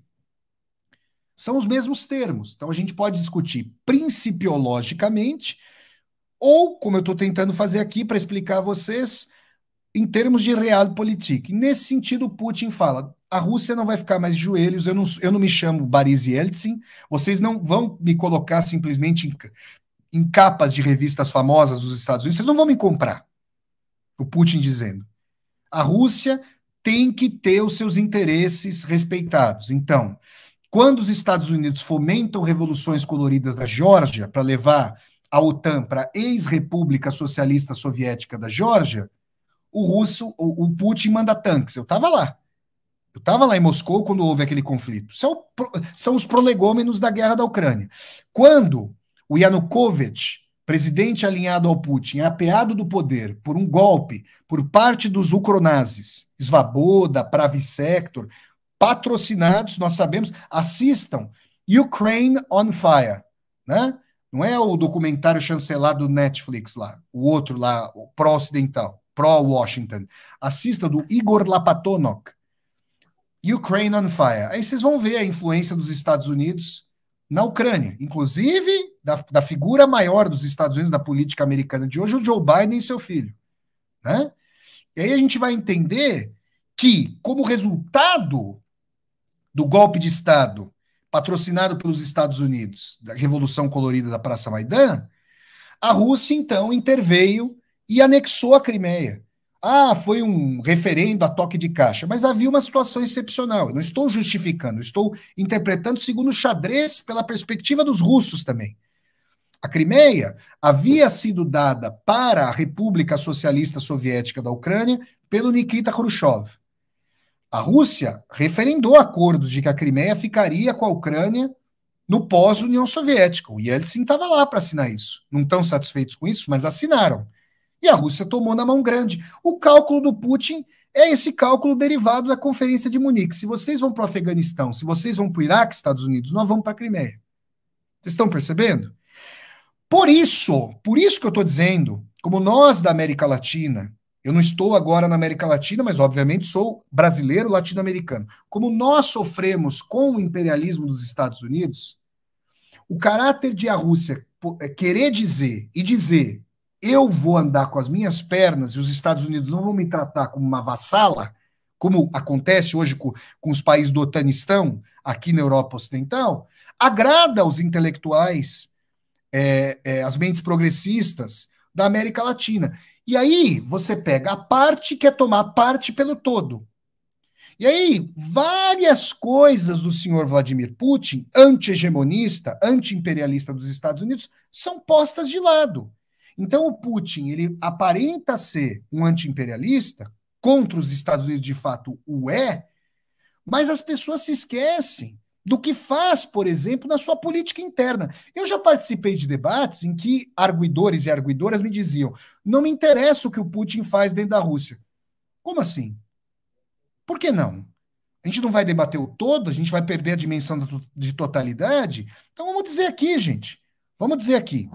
[SPEAKER 1] São os mesmos termos. Então a gente pode discutir principiologicamente, ou, como eu estou tentando fazer aqui para explicar a vocês, em termos de realpolitik. Nesse sentido, Putin fala: a Rússia não vai ficar mais de joelhos, eu não me chamo Boris Yeltsin, vocês não vão me colocar simplesmente em capas de revistas famosas dos Estados Unidos, vocês não vão me comprar. O Putin dizendo. A Rússia tem que ter os seus interesses respeitados. Então, quando os Estados Unidos fomentam revoluções coloridas da Geórgia para levar a OTAN para a ex-república socialista soviética da Geórgia, o Putin manda tanques. Eu estava lá. Eu estava lá em Moscou quando houve aquele conflito. São os prolegômenos da guerra da Ucrânia. Quando o Yanukovych, presidente alinhado ao Putin, é apeado do poder por um golpe por parte dos ucronazis, Svoboda, Pravi Sector, patrocinados, nós sabemos, assistam Ukraine on Fire, né? Não é o documentário chancelado do Netflix lá, o outro lá, o pró-ocidental, pró-Washington. Assista do Igor Lapatonok, Ukraine on Fire. Aí vocês vão ver a influência dos Estados Unidos na Ucrânia, inclusive da figura maior dos Estados Unidos na política americana de hoje, o Joe Biden e seu filho, né? E aí a gente vai entender que, como resultado do golpe de Estado patrocinado pelos Estados Unidos, da Revolução Colorida da Praça Maidan, a Rússia, então, interveio e anexou a Crimeia. Ah, foi um referendo a toque de caixa, mas havia uma situação excepcional. Eu não estou justificando, estou interpretando segundo o xadrez pela perspectiva dos russos também. A Crimeia havia sido dada para a República Socialista Soviética da Ucrânia pelo Nikita Khrushchev. A Rússia referendou acordos de que a Crimeia ficaria com a Ucrânia no pós-União Soviética. O Yeltsin estava lá para assinar isso. Não estão satisfeitos com isso, mas assinaram. E a Rússia tomou na mão grande. O cálculo do Putin é esse cálculo derivado da Conferência de Munique. Se vocês vão para o Afeganistão, se vocês vão para o Iraque, Estados Unidos, nós vamos para a Crimeia. Vocês estão percebendo? Por isso que eu estou dizendo, como nós da América Latina, eu não estou agora na América Latina, mas obviamente sou brasileiro latino-americano. Como nós sofremos com o imperialismo dos Estados Unidos, o caráter de a Rússia querer dizer eu vou andar com as minhas pernas e os Estados Unidos não vão me tratar como uma vassala, como acontece hoje com os países do Otanistão, aqui na Europa Ocidental, agrada aos intelectuais, as mentes progressistas da América Latina. E aí você pega a parte que é tomar parte pelo todo. E aí várias coisas do senhor Vladimir Putin, anti-hegemonista, anti-imperialista dos Estados Unidos, são postas de lado. Então o Putin, ele aparenta ser um anti-imperialista, contra os Estados Unidos de fato o é, mas as pessoas se esquecem do que faz, por exemplo, na sua política interna. Eu já participei de debates em que arguidores e arguidoras me diziam: não me interessa o que o Putin faz dentro da Rússia. Como assim? Por que não? A gente não vai debater o todo, a gente vai perder a dimensão de totalidade? Então vamos dizer aqui, gente. Vamos dizer aqui.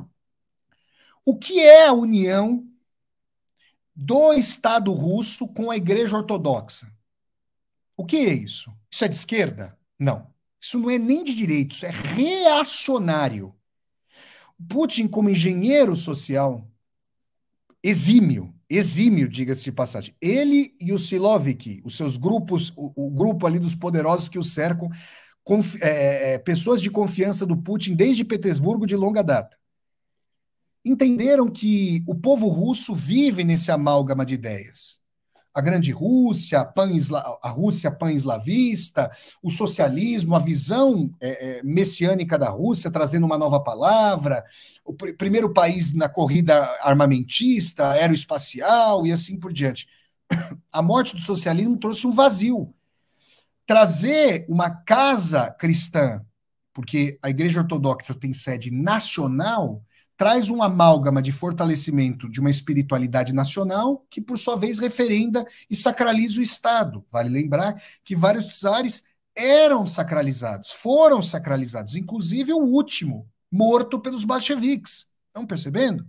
[SPEAKER 1] O que é a união do Estado russo com a Igreja Ortodoxa? O que é isso? Isso é de esquerda? Não. Isso não é nem de direita, isso é reacionário. Putin, como engenheiro social, exímio, diga-se de passagem, ele e o Siloviki, os seus grupos, o grupo ali dos poderosos que o cercam, pessoas de confiança do Putin desde Petersburgo de longa data, entenderam que o povo russo vive nesse amálgama de ideias. A grande Rússia, a Rússia pan-eslavista, o socialismo, a visão messiânica da Rússia, trazendo uma nova palavra, o primeiro país na corrida armamentista, aeroespacial e assim por diante. A morte do socialismo trouxe um vazio. Trazer uma casa cristã, porque a Igreja Ortodoxa tem sede nacional, traz um amálgama de fortalecimento de uma espiritualidade nacional que, por sua vez, referenda e sacraliza o Estado. Vale lembrar que vários czares eram sacralizados, foram sacralizados, inclusive o último, morto pelos bolcheviques. Estão percebendo?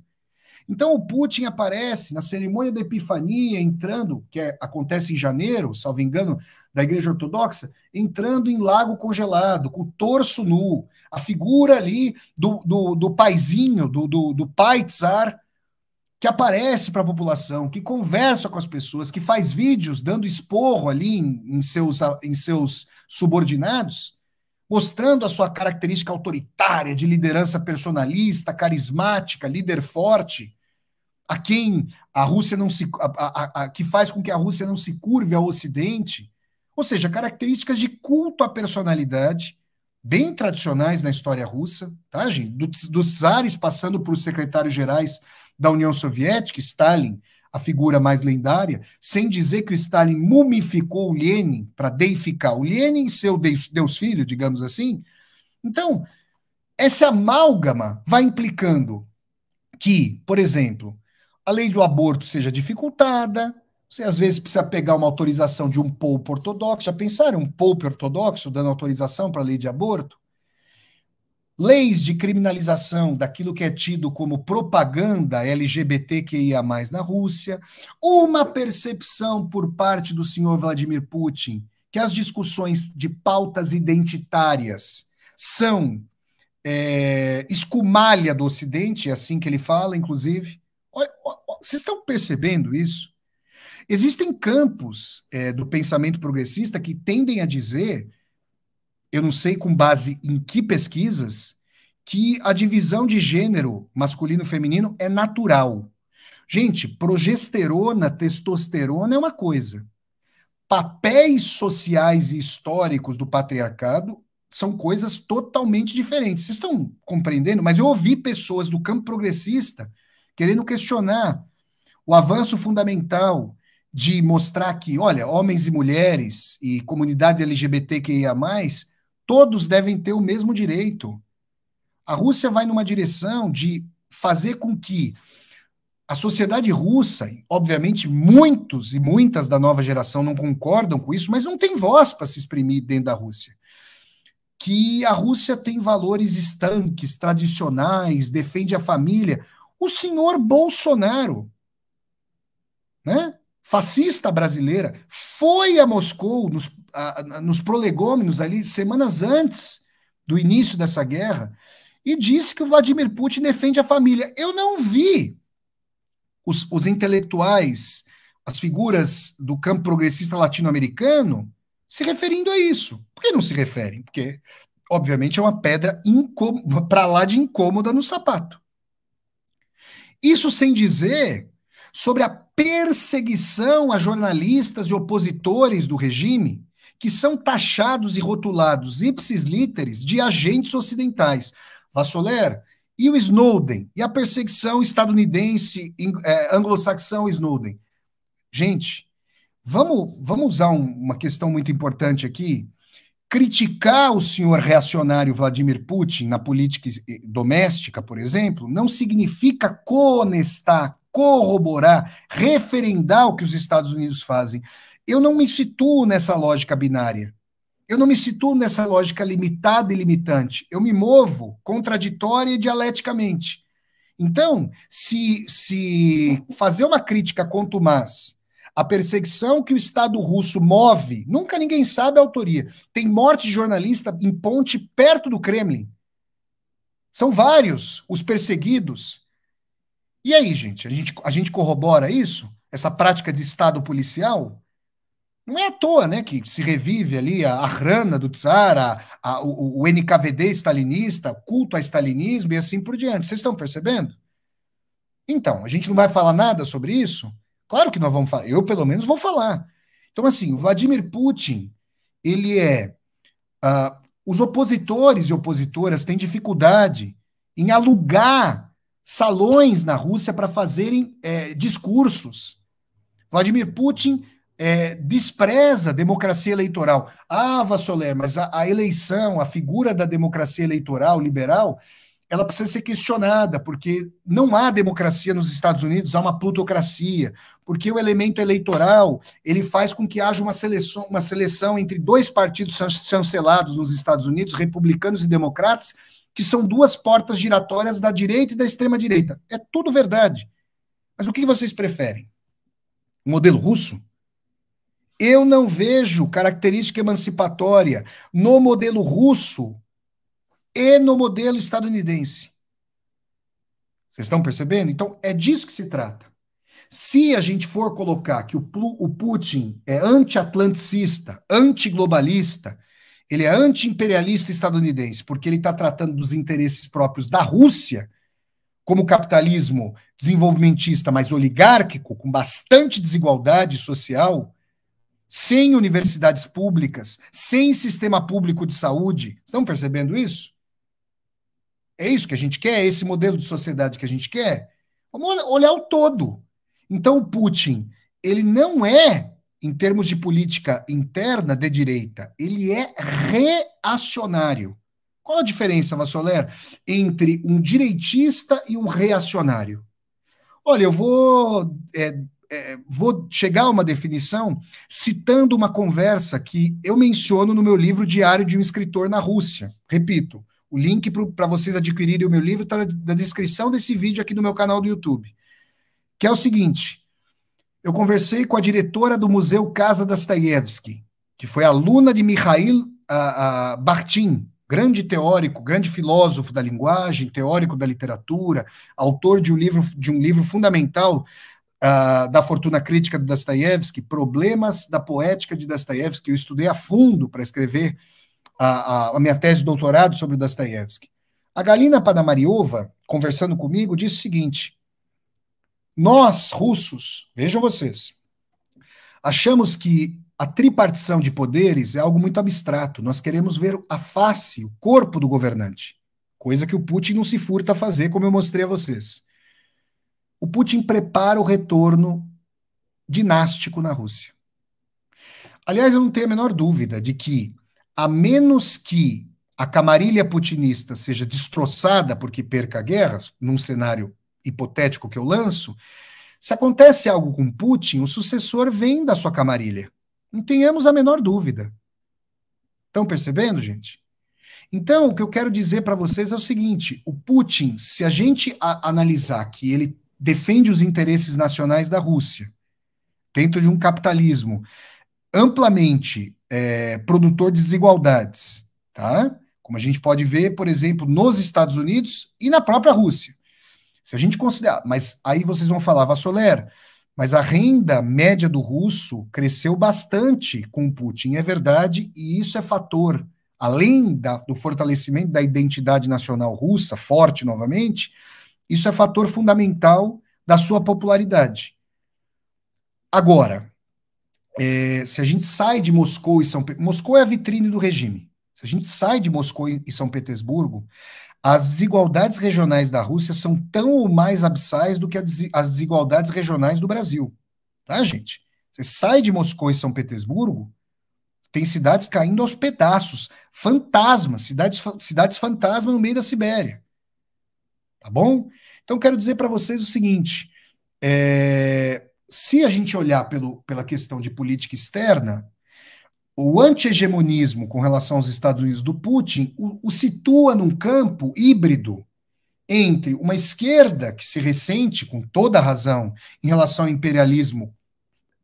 [SPEAKER 1] Então o Putin aparece na cerimônia da Epifania, entrando, acontece em janeiro, salvo engano, da Igreja Ortodoxa, entrando em lago congelado, com o torso nu, a figura ali do paizinho, do pai tsar, que aparece para a população, que conversa com as pessoas, que faz vídeos dando esporro ali em seus subordinados, mostrando a sua característica autoritária de liderança personalista, carismática, líder forte, a quem a Rússia não se que faz com que a Rússia não se curve ao Ocidente, ou seja, características de culto à personalidade bem tradicionais na história russa, tá, gente? Dos czares passando por secretários-gerais da União Soviética, Stalin, a figura mais lendária, sem dizer que o Stalin mumificou o Lenin para deificar o Lenin, seu Deus filho, digamos assim. Então, essa amálgama vai implicando que, por exemplo, a lei do aborto seja dificultada, você às vezes precisa pegar uma autorização de um pope ortodoxo. Já pensaram um pope ortodoxo dando autorização para a lei de aborto? Leis de criminalização daquilo que é tido como propaganda LGBTQIA+, na Rússia, uma percepção por parte do senhor Vladimir Putin que as discussões de pautas identitárias são escumalha do Ocidente, é assim que ele fala, inclusive. Vocês estão percebendo isso? Existem campos do pensamento progressista que tendem a dizer, eu não sei com base em que pesquisas, que a divisão de gênero masculino e feminino é natural. Gente, progesterona, testosterona é uma coisa. Papéis sociais e históricos do patriarcado são coisas totalmente diferentes. Vocês estão compreendendo? Mas eu ouvi pessoas do campo progressista querendo questionar o avanço fundamental de mostrar que, olha, homens e mulheres e comunidade LGBTQIA+, todos devem ter o mesmo direito. A Rússia vai numa direção de fazer com que a sociedade russa, obviamente muitos e muitas da nova geração não concordam com isso, mas não tem voz para se exprimir dentro da Rússia. Que a Rússia tem valores estanques, tradicionais, defende a família. O senhor Bolsonaro, né, fascista brasileira, foi a Moscou nos prolegômenos ali, semanas antes do início dessa guerra, e disse que o Vladimir Putin defende a família. Eu não vi os intelectuais, as figuras do campo progressista latino-americano se referindo a isso. Por que não se referem? Porque, obviamente, é uma pedra para lá de incômoda no sapato. Isso sem dizer sobre a perseguição a jornalistas e opositores do regime, que são taxados e rotulados ipsis literis de agentes ocidentais. Vassoler, e o Snowden, e a perseguição estadunidense, anglo-saxão Snowden. Gente, vamos usar uma questão muito importante aqui. Criticar o senhor reacionário Vladimir Putin na política doméstica, por exemplo, não significa conestar, corroborar, referendar o que os Estados Unidos fazem. Eu não me situo nessa lógica binária. Eu não me situo nessa lógica limitada e limitante. Eu me movo contraditória e dialeticamente. Então, se fazer uma crítica contumaz à perseguição que o Estado russo move, nunca ninguém sabe a autoria. Tem morte de jornalista em ponte perto do Kremlin. São vários os perseguidos. E aí, gente? A gente corrobora isso? Essa prática de Estado policial? Não é à toa, né, que se revive ali a rana do tsar, o NKVD stalinista, culto ao stalinismo e assim por diante. Vocês estão percebendo? Então, a gente não vai falar nada sobre isso? Claro que nós vamos falar. Eu, pelo menos, vou falar. Então, assim, o Vladimir Putin, ele os opositores e opositoras têm dificuldade em alugar salões na Rússia para fazerem discursos. Vladimir Putin despreza a democracia eleitoral. Ah, Vassoler, mas a eleição, a figura da democracia eleitoral liberal, ela precisa ser questionada, porque não há democracia nos Estados Unidos, há uma plutocracia, porque o elemento eleitoral ele faz com que haja uma seleção entre dois partidos chancelados nos Estados Unidos, republicanos e democratas, que são duas portas giratórias da direita e da extrema-direita. É tudo verdade. Mas o que vocês preferem? O modelo russo? Eu não vejo característica emancipatória no modelo russo e no modelo estadunidense. Vocês estão percebendo? Então, é disso que se trata. Se a gente for colocar que o Putin é anti-atlanticista, anti-globalista, ele é anti-imperialista estadunidense, porque ele está tratando dos interesses próprios da Rússia, como capitalismo desenvolvimentista, mas oligárquico, com bastante desigualdade social, sem universidades públicas, sem sistema público de saúde. Estão percebendo isso? É isso que a gente quer? É esse modelo de sociedade que a gente quer? Vamos olhar o todo. Então, o Putin, ele não é, em termos de política interna, de direita. Ele é reacionário. Qual a diferença, Vassoler, entre um direitista e um reacionário? Olha, eu vou chegar a uma definição citando uma conversa que eu menciono no meu livro Diário de um Escritor na Rússia. Repito, o link para vocês adquirirem o meu livro está na descrição desse vídeo aqui no meu canal do YouTube. Que é o seguinte, eu conversei com a diretora do Museu Casa Dostoiévski, que foi aluna de Mikhail Bakhtin, grande teórico, grande filósofo da linguagem, teórico da literatura, autor de um livro fundamental da fortuna crítica de Dostoiévski, Problemas da Poética de Dostoiévski. Eu estudei a fundo para escrever a minha tese de doutorado sobre Dostoiévski. A Galina Panamariova, conversando comigo, disse o seguinte: nós, russos, vejam vocês, achamos que a tripartição de poderes é algo muito abstrato. Nós queremos ver a face, o corpo do governante, coisa que o Putin não se furta a fazer, como eu mostrei a vocês. O Putin prepara o retorno dinástico na Rússia. Aliás, eu não tenho a menor dúvida de que, a menos que a camarilha putinista seja destroçada porque perca a guerra, num cenário hipotético que eu lanço, se acontece algo com Putin, o sucessor vem da sua camarilha. Não tenhamos a menor dúvida. Estão percebendo, gente? Então, o que eu quero dizer para vocês é o seguinte: o Putin, se a gente analisar que ele defende os interesses nacionais da Rússia, dentro de um capitalismo amplamente produtor de desigualdades, tá? Como a gente pode ver, por exemplo, nos Estados Unidos e na própria Rússia. Se a gente considerar, mas aí vocês vão falar, Vassoler, mas a renda média do russo cresceu bastante com o Putin, é verdade, e isso é fator, além do fortalecimento da identidade nacional russa, forte novamente, isso é fator fundamental da sua popularidade. Agora, se a gente sai de Moscou e Moscou é a vitrine do regime. Se a gente sai de Moscou e São Petersburgo, as desigualdades regionais da Rússia são tão ou mais abissais do que as desigualdades regionais do Brasil. Tá, gente? Você sai de Moscou e São Petersburgo, tem cidades caindo aos pedaços, fantasmas, cidades fantasma no meio da Sibéria. Tá bom? Então, quero dizer para vocês o seguinte: se a gente olhar pela questão de política externa, o anti-hegemonismo com relação aos Estados Unidos do Putin o situa num campo híbrido entre uma esquerda que se ressente, com toda a razão, em relação ao imperialismo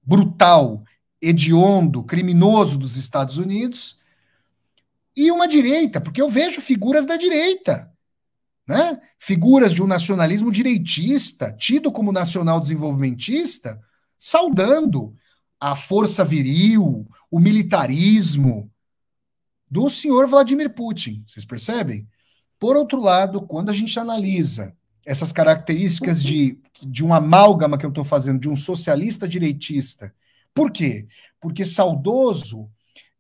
[SPEAKER 1] brutal, hediondo, criminoso dos Estados Unidos, e uma direita, porque eu vejo figuras da direita, né? Figuras de um nacionalismo direitista, tido como nacional desenvolvimentista, saudando a força viril, o militarismo do senhor Vladimir Putin. Vocês percebem? Por outro lado, quando a gente analisa essas características de um amálgama que eu estou fazendo, de um socialista direitista, por quê? Porque saudoso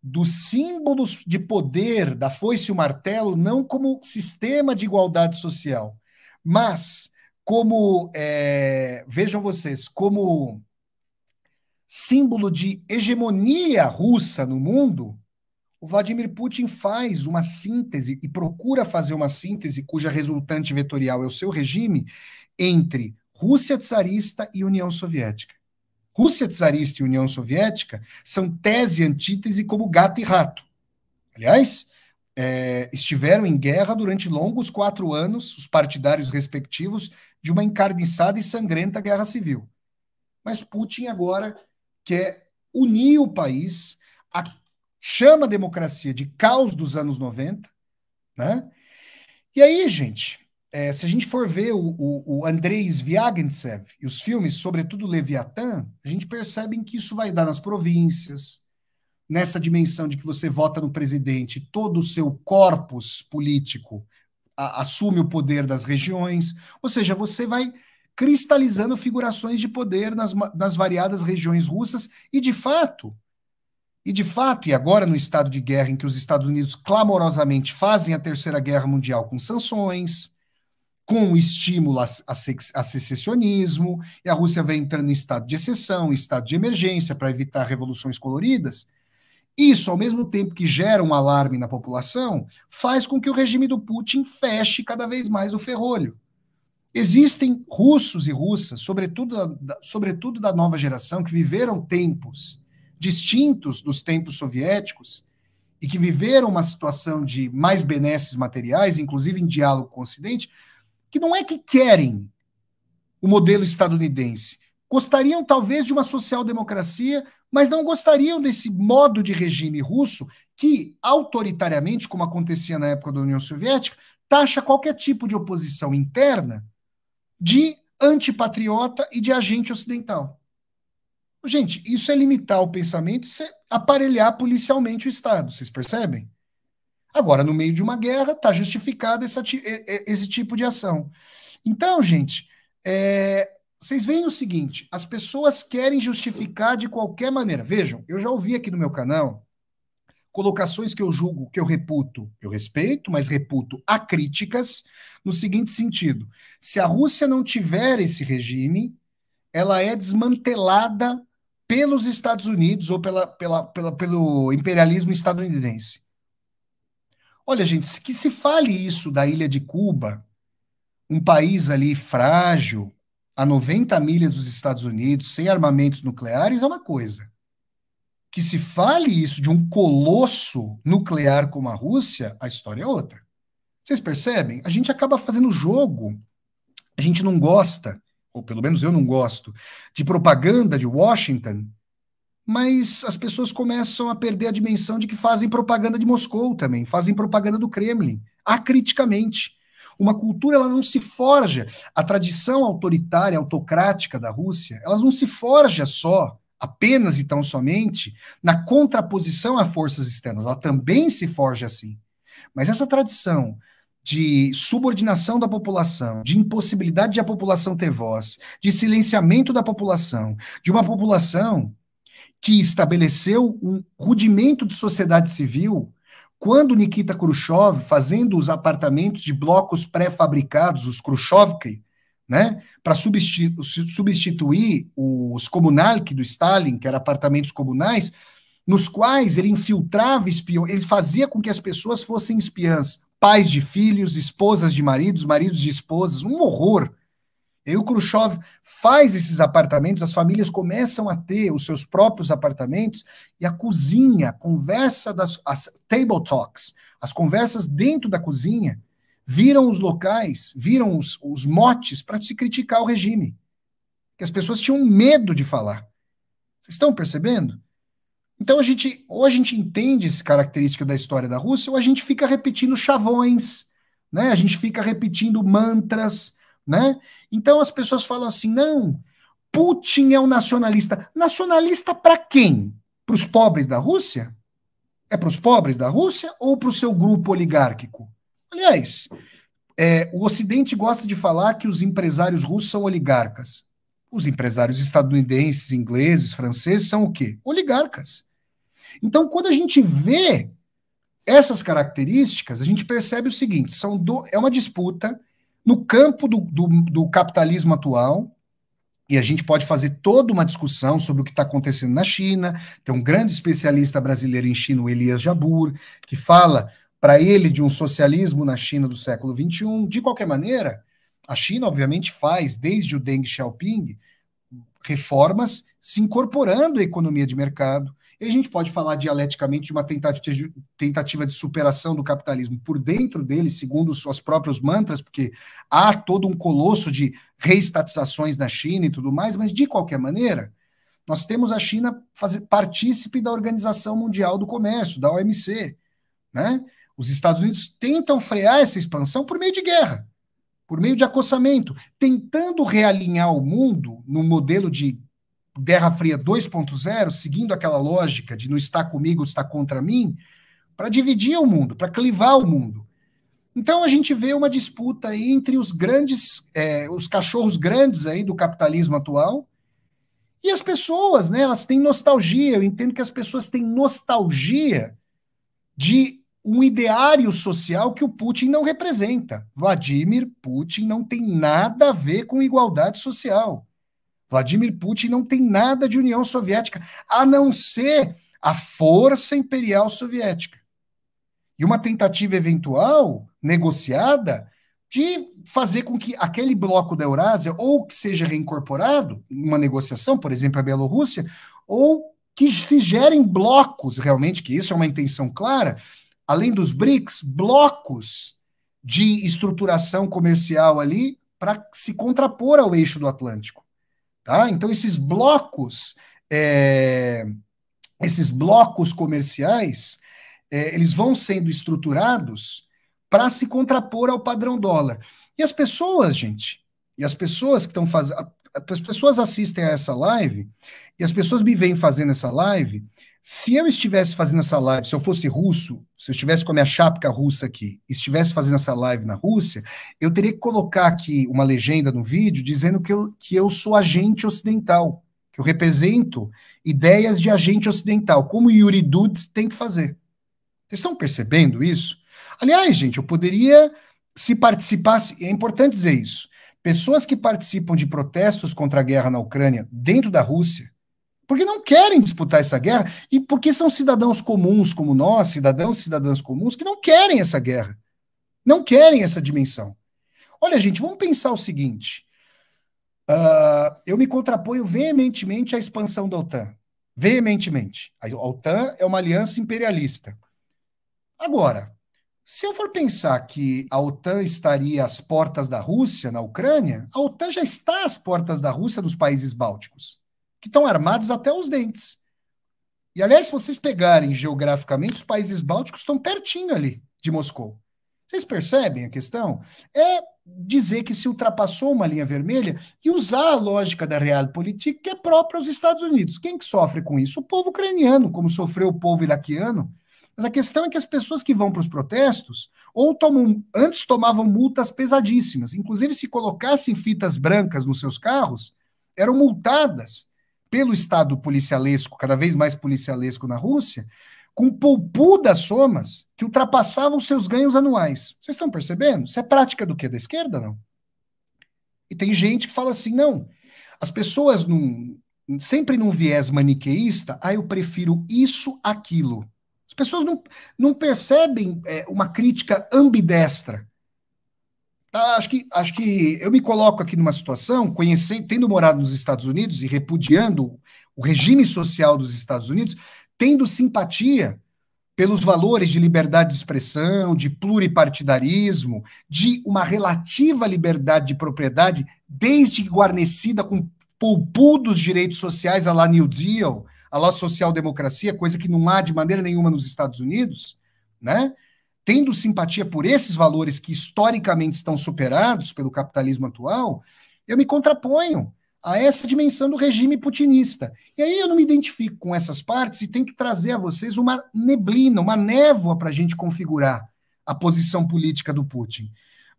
[SPEAKER 1] dos símbolos de poder da foice e o martelo, não como sistema de igualdade social, mas como, vejam vocês, como símbolo de hegemonia russa no mundo, O Vladimir Putin faz uma síntese e procura fazer uma síntese cuja resultante vetorial é o seu regime entre Rússia czarista e União Soviética. Rússia czarista e União Soviética são tese e antítese como gato e rato. Aliás, estiveram em guerra durante longos 4 anos, os partidários respectivos, de uma encarniçada e sangrenta guerra civil. Mas Putin agora quer unir o país, chama a democracia de caos dos anos 90, né? E aí, gente, se a gente for ver o Andrei Zvyagintsev e os filmes, sobretudo Leviatã, a gente percebe que isso vai dar nas províncias, nessa dimensão de que você vota no presidente, todo o seu corpus político assume o poder das regiões, ou seja, você vai cristalizando figurações de poder nas variadas regiões russas, e de fato, e agora no estado de guerra em que os Estados Unidos clamorosamente fazem a Terceira Guerra Mundial com sanções, com estímulo a secessionismo, e a Rússia vem entrando em estado de exceção, em estado de emergência para evitar revoluções coloridas. Isso, ao mesmo tempo que gera um alarme na população, faz com que o regime do Putin feche cada vez mais o ferrolho. Existem russos e russas, sobretudo da nova geração, que viveram tempos distintos dos tempos soviéticos e que viveram uma situação de mais benesses materiais, inclusive em diálogo com o Ocidente, que não é que querem o modelo estadunidense. Gostariam, talvez, de uma social-democracia, mas não gostariam desse modo de regime russo que, autoritariamente, como acontecia na época da União Soviética, taxa qualquer tipo de oposição interna de antipatriota e de agente ocidental. Gente, isso é limitar o pensamento, isso é aparelhar policialmente o Estado, vocês percebem? Agora, no meio de uma guerra, está justificado esse tipo de ação. Então, gente, vocês veem o seguinte, as pessoas querem justificar de qualquer maneira. Vejam, eu já ouvi aqui no meu canal colocações que eu julgo, que eu reputo, eu respeito, mas reputo acríticas, no seguinte sentido: se a Rússia não tiver esse regime, ela é desmantelada pelos Estados Unidos ou pelo imperialismo estadunidense. Olha, gente, que se fale isso da ilha de Cuba, um país ali frágil, a 90 milhas dos Estados Unidos, sem armamentos nucleares, é uma coisa. Que se fale isso de um colosso nuclear como a Rússia, a história é outra. Vocês percebem? A gente acaba fazendo jogo, a gente não gosta, ou pelo menos eu não gosto, de propaganda de Washington, mas as pessoas começam a perder a dimensão de que fazem propaganda de Moscou também, fazem propaganda do Kremlin, acriticamente. Uma cultura, ela não se forja, a tradição autoritária, autocrática da Rússia, ela não se forja só, apenas e tão somente, na contraposição a forças externas, ela também se forja assim. Mas essa tradição de subordinação da população, de impossibilidade de a população ter voz, de silenciamento da população, de uma população que estabeleceu um rudimento de sociedade civil, quando Nikita Khrushchev, fazendo os apartamentos de blocos pré-fabricados, os Khrushchevky, né, para substituir os Kommunalki do Stalin, que eram apartamentos comunais, nos quais ele infiltrava espiões, ele fazia com que as pessoas fossem espiãs, pais de filhos, esposas de maridos, maridos de esposas, um horror. E o Khrushchev faz esses apartamentos, as famílias começam a ter os seus próprios apartamentos, e a cozinha, a conversa as table talks, as conversas dentro da cozinha, viram os locais, viram os motes para se criticar o regime. Que as pessoas tinham medo de falar. Vocês estão percebendo? Então, ou a gente entende essa característica da história da Rússia, ou a gente fica repetindo chavões, né? A gente fica repetindo mantras, né? Então as pessoas falam assim, não, Putin é um nacionalista. Nacionalista para quem? Para os pobres da Rússia? É para os pobres da Rússia ou para o seu grupo oligárquico? Aliás, o Ocidente gosta de falar que os empresários russos são oligarcas. Os empresários estadunidenses, ingleses, franceses são o quê? Oligarcas. Então, quando a gente vê essas características, a gente percebe o seguinte, é uma disputa no campo do capitalismo atual, E a gente pode fazer toda uma discussão sobre o que está acontecendo na China. Tem um grande especialista brasileiro em China, o Elias Jabbour, que fala para ele de um socialismo na China do século XXI. De qualquer maneira, a China, obviamente, faz, desde o Deng Xiaoping, reformas se incorporando à economia de mercado. E a gente pode falar dialeticamente de uma tentativa de superação do capitalismo por dentro dele, segundo suas próprios mantras, porque há todo um colosso de reestatizações na China e tudo mais, mas de qualquer maneira, nós temos a China partícipe da Organização Mundial do Comércio, da OMC, né? Os Estados Unidos tentam frear essa expansão por meio de guerra, por meio de acossamento, tentando realinhar o mundo num modelo de Guerra Fria 2.0, seguindo aquela lógica de não está comigo, está contra mim, para dividir o mundo, para clivar o mundo. Então a gente vê uma disputa entre os grandes, os cachorros grandes aí do capitalismo atual, e as pessoas, né, elas têm nostalgia. Eu entendo que as pessoas têm nostalgia de um ideário social que o Putin não representa. Vladimir Putin não tem nada a ver com igualdade social. Vladimir Putin não tem nada de União Soviética, a não ser a força imperial soviética. E uma tentativa eventual, negociada, de fazer com que aquele bloco da Eurásia, ou que seja reincorporado, numa negociação, por exemplo, a Bielorrússia, ou que se gerem blocos, realmente, que isso é uma intenção clara, além dos BRICS, blocos de estruturação comercial ali para se contrapor ao eixo do Atlântico. Tá? Então, esses blocos comerciais, eles vão sendo estruturados para se contrapor ao padrão dólar. E as pessoas, gente, e as pessoas que estão fazendo, as pessoas assistem a essa live, e as pessoas me veem fazendo essa live. Se eu estivesse fazendo essa live, se eu fosse russo, se eu estivesse com a minha chapka russa aqui, e estivesse fazendo essa live na Rússia, eu teria que colocar aqui uma legenda no vídeo dizendo que eu sou agente ocidental, que eu represento ideias de agente ocidental, como Yuri Dud tem que fazer. Vocês estão percebendo isso? Aliás, gente, eu poderia, se participasse, é importante dizer isso, pessoas que participam de protestos contra a guerra na Ucrânia dentro da Rússia, porque não querem disputar essa guerra, e porque são cidadãos comuns como nós, cidadãos e cidadãs comuns, que não querem essa guerra, não querem essa dimensão. Olha, gente, vamos pensar o seguinte, eu me contraponho veementemente à expansão da OTAN, veementemente. A OTAN é uma aliança imperialista. Agora, se eu for pensar que a OTAN estaria às portas da Rússia, na Ucrânia, a OTAN já está às portas da Rússia nos países bálticos, que estão armados até os dentes. E, aliás, se vocês pegarem geograficamente, os países bálticos estão pertinho ali de Moscou. Vocês percebem a questão? É dizer que se ultrapassou uma linha vermelha e usar a lógica da realpolitik que é própria aos Estados Unidos. Quem que sofre com isso? O povo ucraniano, como sofreu o povo iraquiano. Mas a questão é que as pessoas que vão para os protestos antes tomavam multas pesadíssimas. Inclusive, se colocassem fitas brancas nos seus carros, eram multadas pelo Estado policialesco, cada vez mais policialesco na Rússia, com poupudas somas que ultrapassavam seus ganhos anuais. Vocês estão percebendo? Isso é prática do quê? Da esquerda, não? E tem gente que fala assim, não, as pessoas sempre num viés maniqueísta, eu prefiro isso, aquilo. As pessoas não percebem uma crítica ambidestra. Acho que eu me coloco aqui numa situação, tendo morado nos Estados Unidos e repudiando o regime social dos Estados Unidos, tendo simpatia pelos valores de liberdade de expressão, de pluripartidarismo, de uma relativa liberdade de propriedade, desde que guarnecida com poupudos direitos sociais à la New Deal, à la social-democracia, coisa que não há de maneira nenhuma nos Estados Unidos, né? Tendo simpatia por esses valores que historicamente estão superados pelo capitalismo atual, eu me contraponho a essa dimensão do regime putinista. E aí eu não me identifico com essas partes e tento trazer a vocês uma neblina, uma névoa para a gente configurar a posição política do Putin.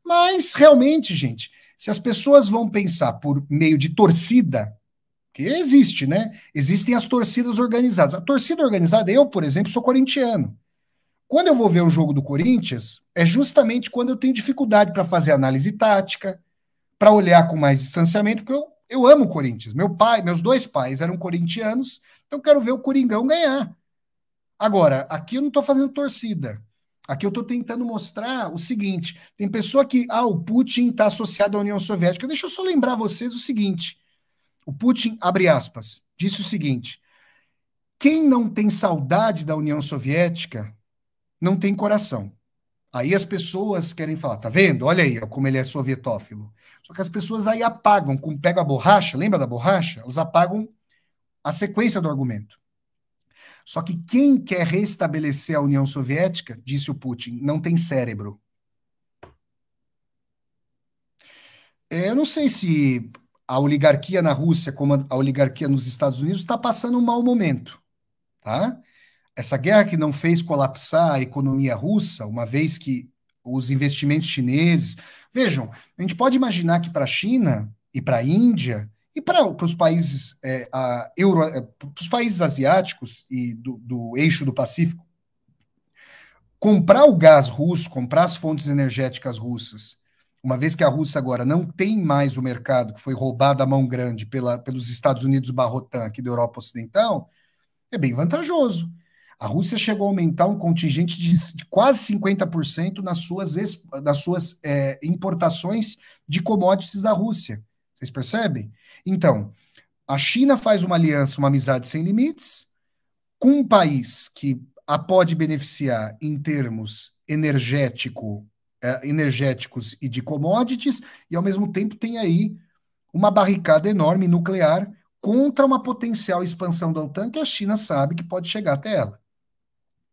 [SPEAKER 1] Mas, realmente, gente, se as pessoas vão pensar por meio de torcida, que existe, né? Existem as torcidas organizadas. A torcida organizada, eu, por exemplo, sou corintiano. Quando eu vou ver um jogo do Corinthians, é justamente quando eu tenho dificuldade para fazer análise tática, para olhar com mais distanciamento, porque Eu amo o Corinthians. Meu pai, meus dois pais eram corintianos, então eu quero ver o Coringão ganhar. Agora, aqui eu não estou fazendo torcida. Aqui eu estou tentando mostrar o seguinte: tem pessoa que, o Putin está associado à União Soviética. Deixa eu só lembrar vocês o seguinte: o Putin, abre aspas, disse o seguinte: quem não tem saudade da União Soviética não tem coração. Aí as pessoas querem falar, tá vendo? Olha aí, ó, como ele é sovietófilo. Só que as pessoas aí apagam, como pega a borracha, lembra da borracha? Elas apagam a sequência do argumento. Só que quem quer restabelecer a União Soviética, disse o Putin, não tem cérebro. Eu não sei se a oligarquia na Rússia, como a oligarquia nos Estados Unidos, está passando um mau momento, tá? Essa guerra que não fez colapsar a economia russa, uma vez que os investimentos chineses. Vejam, a gente pode imaginar que para a China e para a Índia e para os países, os países asiáticos e do eixo do Pacífico, comprar o gás russo, comprar as fontes energéticas russas, uma vez que a Rússia agora não tem mais o mercado que foi roubado à mão grande pelos Estados Unidos barrotan aqui da Europa Ocidental, é bem vantajoso. A Rússia chegou a aumentar um contingente de quase 50% nas suas importações de commodities da Rússia. Vocês percebem? Então, a China faz uma aliança, uma amizade sem limites, com um país que a pode beneficiar em termos energéticos e de commodities, e ao mesmo tempo tem aí uma barricada enorme nuclear contra uma potencial expansão da OTAN que a China sabe que pode chegar até ela.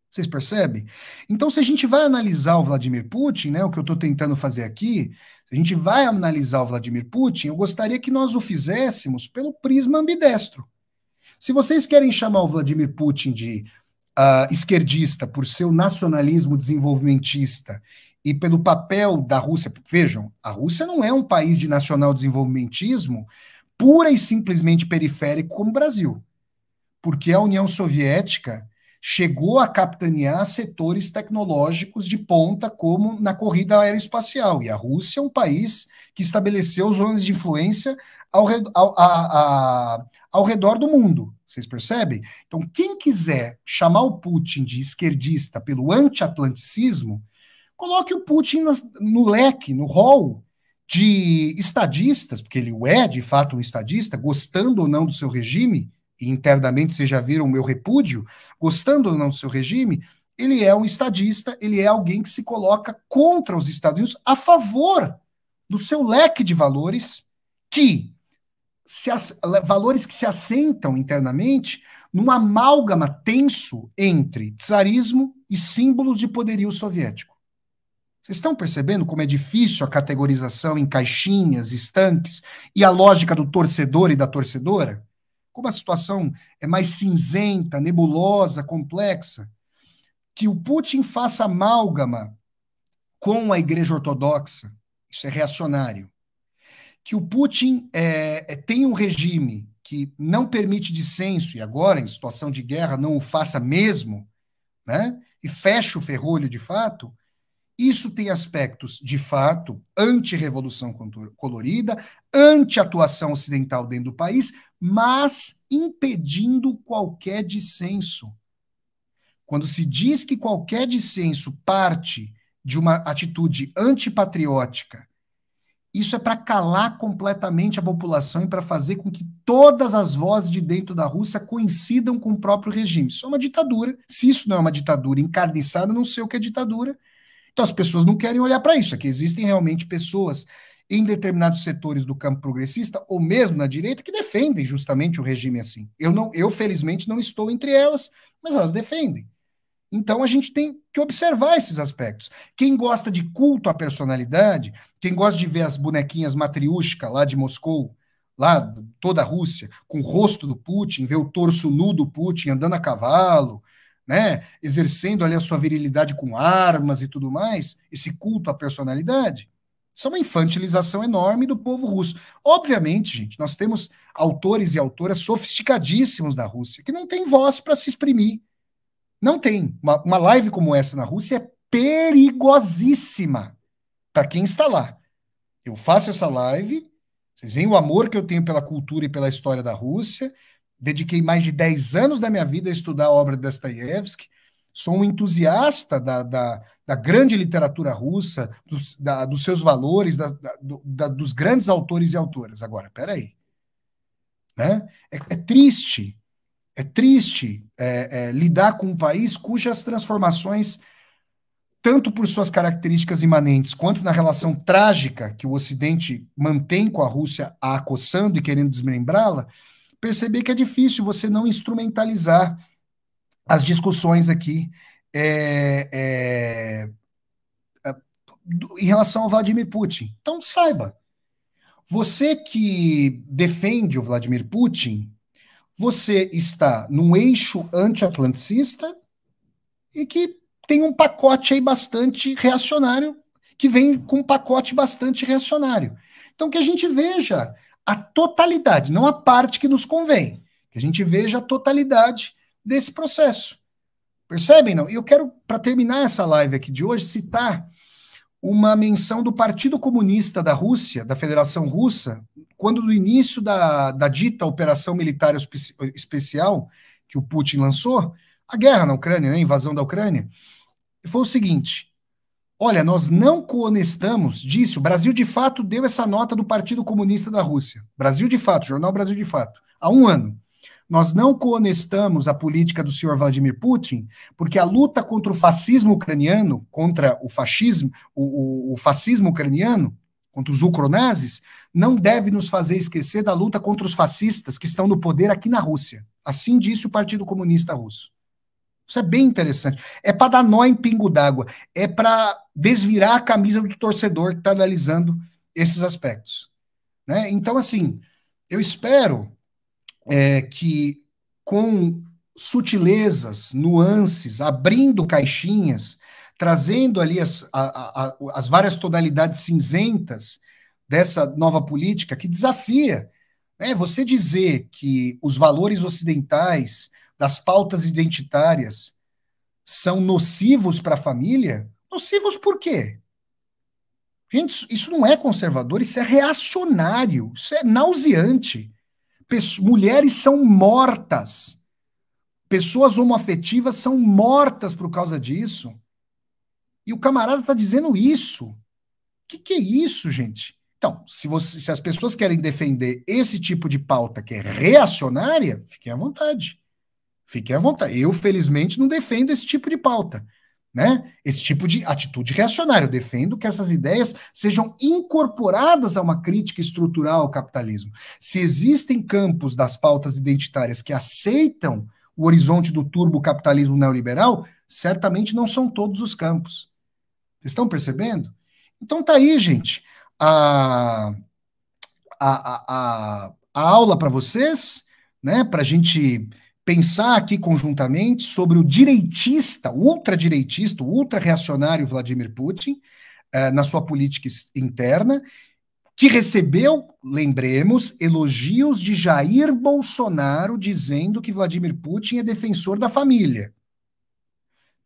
[SPEAKER 1] Vocês percebem? Então, se a gente vai analisar o Vladimir Putin, né, o que eu estou tentando fazer aqui, se a gente vai analisar o Vladimir Putin, eu gostaria que nós o fizéssemos pelo prisma ambidestro. Se vocês querem chamar o Vladimir Putin de esquerdista por seu nacionalismo desenvolvimentista e pelo papel da Rússia, vejam, a Rússia não é um país de nacional desenvolvimentismo pura e simplesmente periférico como o Brasil, porque a União Soviética chegou a capitanear setores tecnológicos de ponta, como na corrida aeroespacial, e a Rússia é um país que estabeleceu zonas de influência ao redor do mundo. Vocês percebem? Então, quem quiser chamar o Putin de esquerdista pelo anti-atlanticismo, coloque o Putin no leque, no rol de estadistas, porque ele é, de fato, um estadista, gostando ou não do seu regime, e internamente vocês já viram o meu repúdio, gostando ou não do seu regime, ele é um estadista, ele é alguém que se coloca contra os Estados Unidos a favor do seu leque de valores valores que se assentam internamente num amálgama tenso entre tsarismo e símbolos de poderio soviético. Vocês estão percebendo como é difícil a categorização em caixinhas, estanques, e a lógica do torcedor e da torcedora? Como a situação é mais cinzenta, nebulosa, complexa? Que o Putin faça amálgama com a Igreja Ortodoxa, isso é reacionário. Que o Putin tenha um regime que não permite dissenso, e agora, em situação de guerra, não o faça mesmo, né? E feche o ferrolho de fato, isso tem aspectos, de fato, anti-revolução colorida, anti-atuação ocidental dentro do país, mas impedindo qualquer dissenso. Quando se diz que qualquer dissenso parte de uma atitude antipatriótica, isso é para calar completamente a população e para fazer com que todas as vozes de dentro da Rússia coincidam com o próprio regime. Isso é uma ditadura. Se isso não é uma ditadura encarniçada, não sei o que é ditadura. Então as pessoas não querem olhar para isso. É que existem realmente pessoas em determinados setores do campo progressista, ou mesmo na direita, que defendem justamente o regime assim. Eu felizmente, não estou entre elas, mas elas defendem. Então a gente tem que observar esses aspectos. Quem gosta de culto à personalidade, quem gosta de ver as bonequinhas Matriushka lá de Moscou, lá toda a Rússia, com o rosto do Putin, ver o torso nu do Putin andando a cavalo, né, exercendo ali a sua virilidade com armas e tudo mais, esse culto à personalidade, isso é uma infantilização enorme do povo russo. Obviamente, gente, nós temos autores e autoras sofisticadíssimos da Rússia que não têm voz para se exprimir. Não tem. Uma live como essa na Rússia é perigosíssima para quem está lá. Eu faço essa live Vocês veem o amor que eu tenho pela cultura e pela história da Rússia. Dediquei mais de 10 anos da minha vida a estudar a obra de Dostoiévski. Sou um entusiasta da grande literatura russa, dos seus valores, dos grandes autores e autoras. Agora, peraí. Né? É triste lidar com um país cujas transformações, tanto por suas características imanentes, quanto na relação trágica que o Ocidente mantém com a Rússia, a acossando e querendo desmembrá-la, perceber que é difícil você não instrumentalizar as discussões aqui em relação ao Vladimir Putin. Então, saiba, você que defende o Vladimir Putin, você está num eixo anti-atlanticista e que tem um pacote aí bastante reacionário, que vem com um pacote bastante reacionário. Então, que a gente veja a totalidade, não a parte que nos convém, que a gente veja a totalidade desse processo. Percebem, não? E eu quero, para terminar essa live aqui de hoje, citar uma menção do Partido Comunista da Rússia, da Federação Russa, quando no início da dita Operação Militar Especial, que o Putin lançou, a guerra na Ucrânia, né, a invasão da Ucrânia, foi o seguinte: olha, nós não coonestamos disso. O Brasil de fato deu essa nota do Partido Comunista da Rússia. Brasil de fato, jornal Brasil de fato, há um ano. Nós não coonestamos a política do senhor Vladimir Putin, porque a luta contra o fascismo ucraniano, contra o fascismo, o fascismo ucraniano, contra os ucronazis, não deve nos fazer esquecer da luta contra os fascistas que estão no poder aqui na Rússia. Assim disse o Partido Comunista Russo. Isso é bem interessante. É para dar nó em pingo d'água. É para desvirar a camisa do torcedor que está analisando esses aspectos. Né? Então, assim, eu espero que com sutilezas, nuances, abrindo caixinhas, trazendo ali as várias tonalidades cinzentas dessa nova política que desafia, né? Você dizer que os valores ocidentais das pautas identitárias são nocivos para a família, nocivos por quê? Gente, isso não é conservador, isso é reacionário, isso é nauseante. Mulheres são mortas. Pessoas homoafetivas são mortas por causa disso. E o camarada está dizendo isso. O que é isso, gente? Então, se as pessoas querem defender esse tipo de pauta que é reacionária, fiquem à vontade. Fiquem à vontade. Eu, felizmente, não defendo esse tipo de pauta. Né? Esse tipo de atitude reacionária. Eu defendo que essas ideias sejam incorporadas a uma crítica estrutural ao capitalismo. Se existem campos das pautas identitárias que aceitam o horizonte do turbocapitalismo neoliberal, certamente não são todos os campos. Vocês estão percebendo? Então tá aí, gente, a aula para vocês, né? Para a gente pensar aqui conjuntamente sobre o direitista, o ultradireitista, o ultra-reacionário Vladimir Putin, na sua política interna, que recebeu, lembremos, elogios de Jair Bolsonaro dizendo que Vladimir Putin é defensor da família.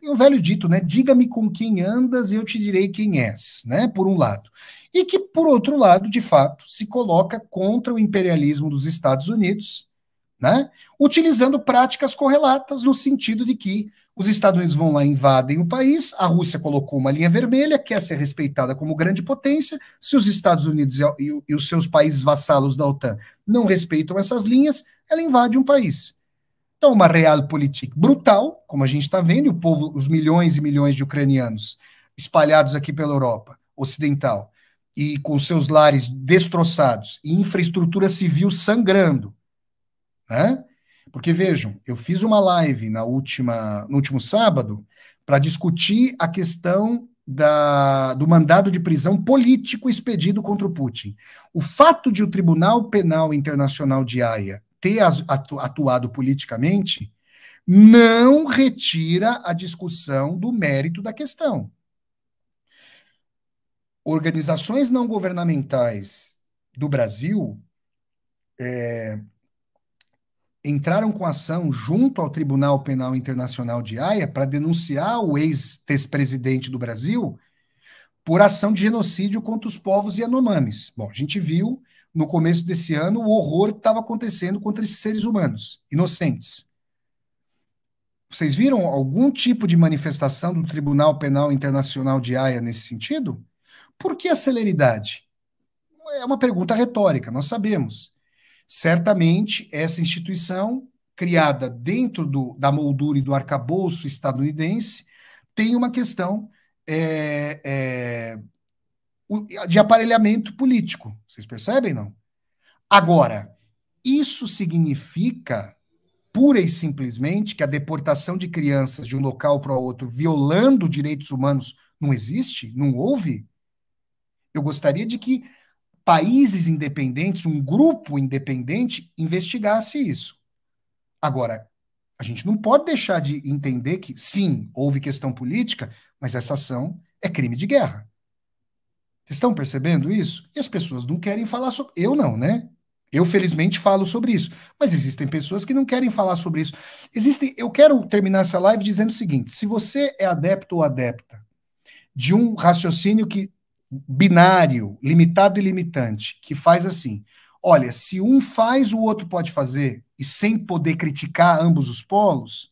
[SPEAKER 1] Tem um velho dito, né? Diga-me com quem andas e eu te direi quem és, né? Por um lado. E que, por outro lado, de fato, se coloca contra o imperialismo dos Estados Unidos, né? Utilizando práticas correlatas no sentido de que os Estados Unidos vão lá e invadem o país, a Rússia colocou uma linha vermelha, quer ser respeitada como grande potência, se os Estados Unidos e os seus países vassalos da OTAN não respeitam essas linhas, ela invade um país. Então, uma realpolitik brutal, como a gente está vendo, e o povo, os milhões e milhões de ucranianos espalhados aqui pela Europa Ocidental, e com seus lares destroçados, e infraestrutura civil sangrando, né? Porque vejam, eu fiz uma live no último sábado para discutir a questão do mandado de prisão político expedido contra o Putin. O fato de o Tribunal Penal Internacional de Haia ter atuado politicamente não retira a discussão do mérito da questão. Organizações não governamentais do Brasil entraram com ação junto ao Tribunal Penal Internacional de Haia para denunciar o ex-presidente do Brasil por ação de genocídio contra os povos Yanomamis. Bom, a gente viu no começo desse ano, o horror que estava acontecendo contra esses seres humanos, inocentes. Vocês viram algum tipo de manifestação do Tribunal Penal Internacional de Haia nesse sentido? Por que a celeridade? É uma pergunta retórica, nós sabemos. Certamente, essa instituição, criada dentro da moldura e do arcabouço estadunidense, tem uma questão é, é, de aparelhamento político. Vocês percebem, não? Agora, isso significa, pura e simplesmente, que a deportação de crianças de um local para outro, violando direitos humanos, não existe? Não houve? Eu gostaria de que países independentes, um grupo independente, investigasse isso. Agora, a gente não pode deixar de entender que, sim, houve questão política, mas essa ação é crime de guerra. Vocês estão percebendo isso? E as pessoas não querem falar sobre. Eu não, né? Eu, felizmente, falo sobre isso. Mas existem pessoas que não querem falar sobre isso. Eu quero terminar essa live dizendo o seguinte: se você é adepto ou adepta de um raciocínio binário, limitado e limitante, que faz assim: olha, se um faz, o outro pode fazer, e sem poder criticar ambos os polos,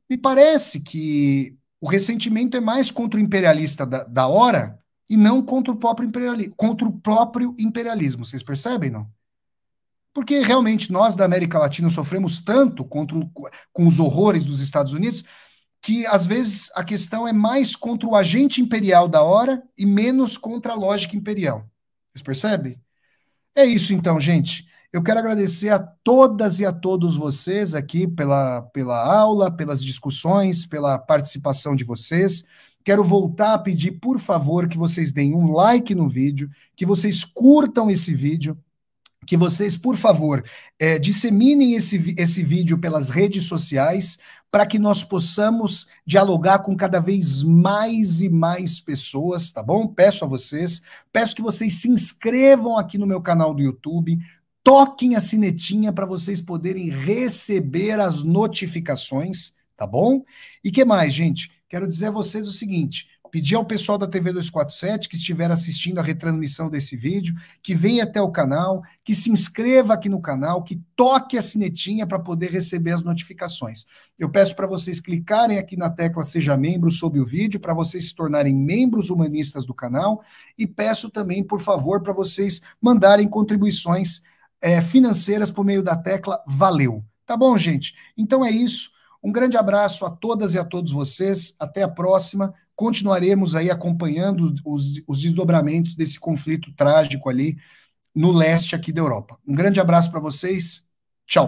[SPEAKER 1] me parece que o ressentimento é mais contra o imperialista da hora e não contra o próprio imperialismo. Vocês percebem, não? Porque realmente nós da América Latina sofremos tanto com os horrores dos Estados Unidos que às vezes a questão é mais contra o agente imperial da hora e menos contra a lógica imperial. Vocês percebem? É isso então, gente. Eu quero agradecer a todas e a todos vocês aqui pela aula, pelas discussões, pela participação de vocês. Quero voltar a pedir, por favor, que vocês deem um like no vídeo, que vocês curtam esse vídeo, que vocês, por favor, disseminem esse vídeo pelas redes sociais para que nós possamos dialogar com cada vez mais e mais pessoas, tá bom? Peço a vocês, peço que vocês se inscrevam aqui no meu canal do YouTube, toquem a sinetinha para vocês poderem receber as notificações, tá bom? E que mais, gente? Quero dizer a vocês o seguinte: pedir ao pessoal da TV 247 que estiver assistindo a retransmissão desse vídeo, que venha até o canal, que se inscreva aqui no canal, que toque a sinetinha para poder receber as notificações. Eu peço para vocês clicarem aqui na tecla Seja Membro sob o vídeo, para vocês se tornarem membros humanistas do canal, e peço também, por favor, para vocês mandarem contribuições financeiras por meio da tecla Valeu. Tá bom, gente? Então é isso. Um grande abraço a todas e a todos vocês. Até a próxima. Continuaremos aí acompanhando os desdobramentos desse conflito trágico ali no leste aqui da Europa. Um grande abraço para vocês. Tchau.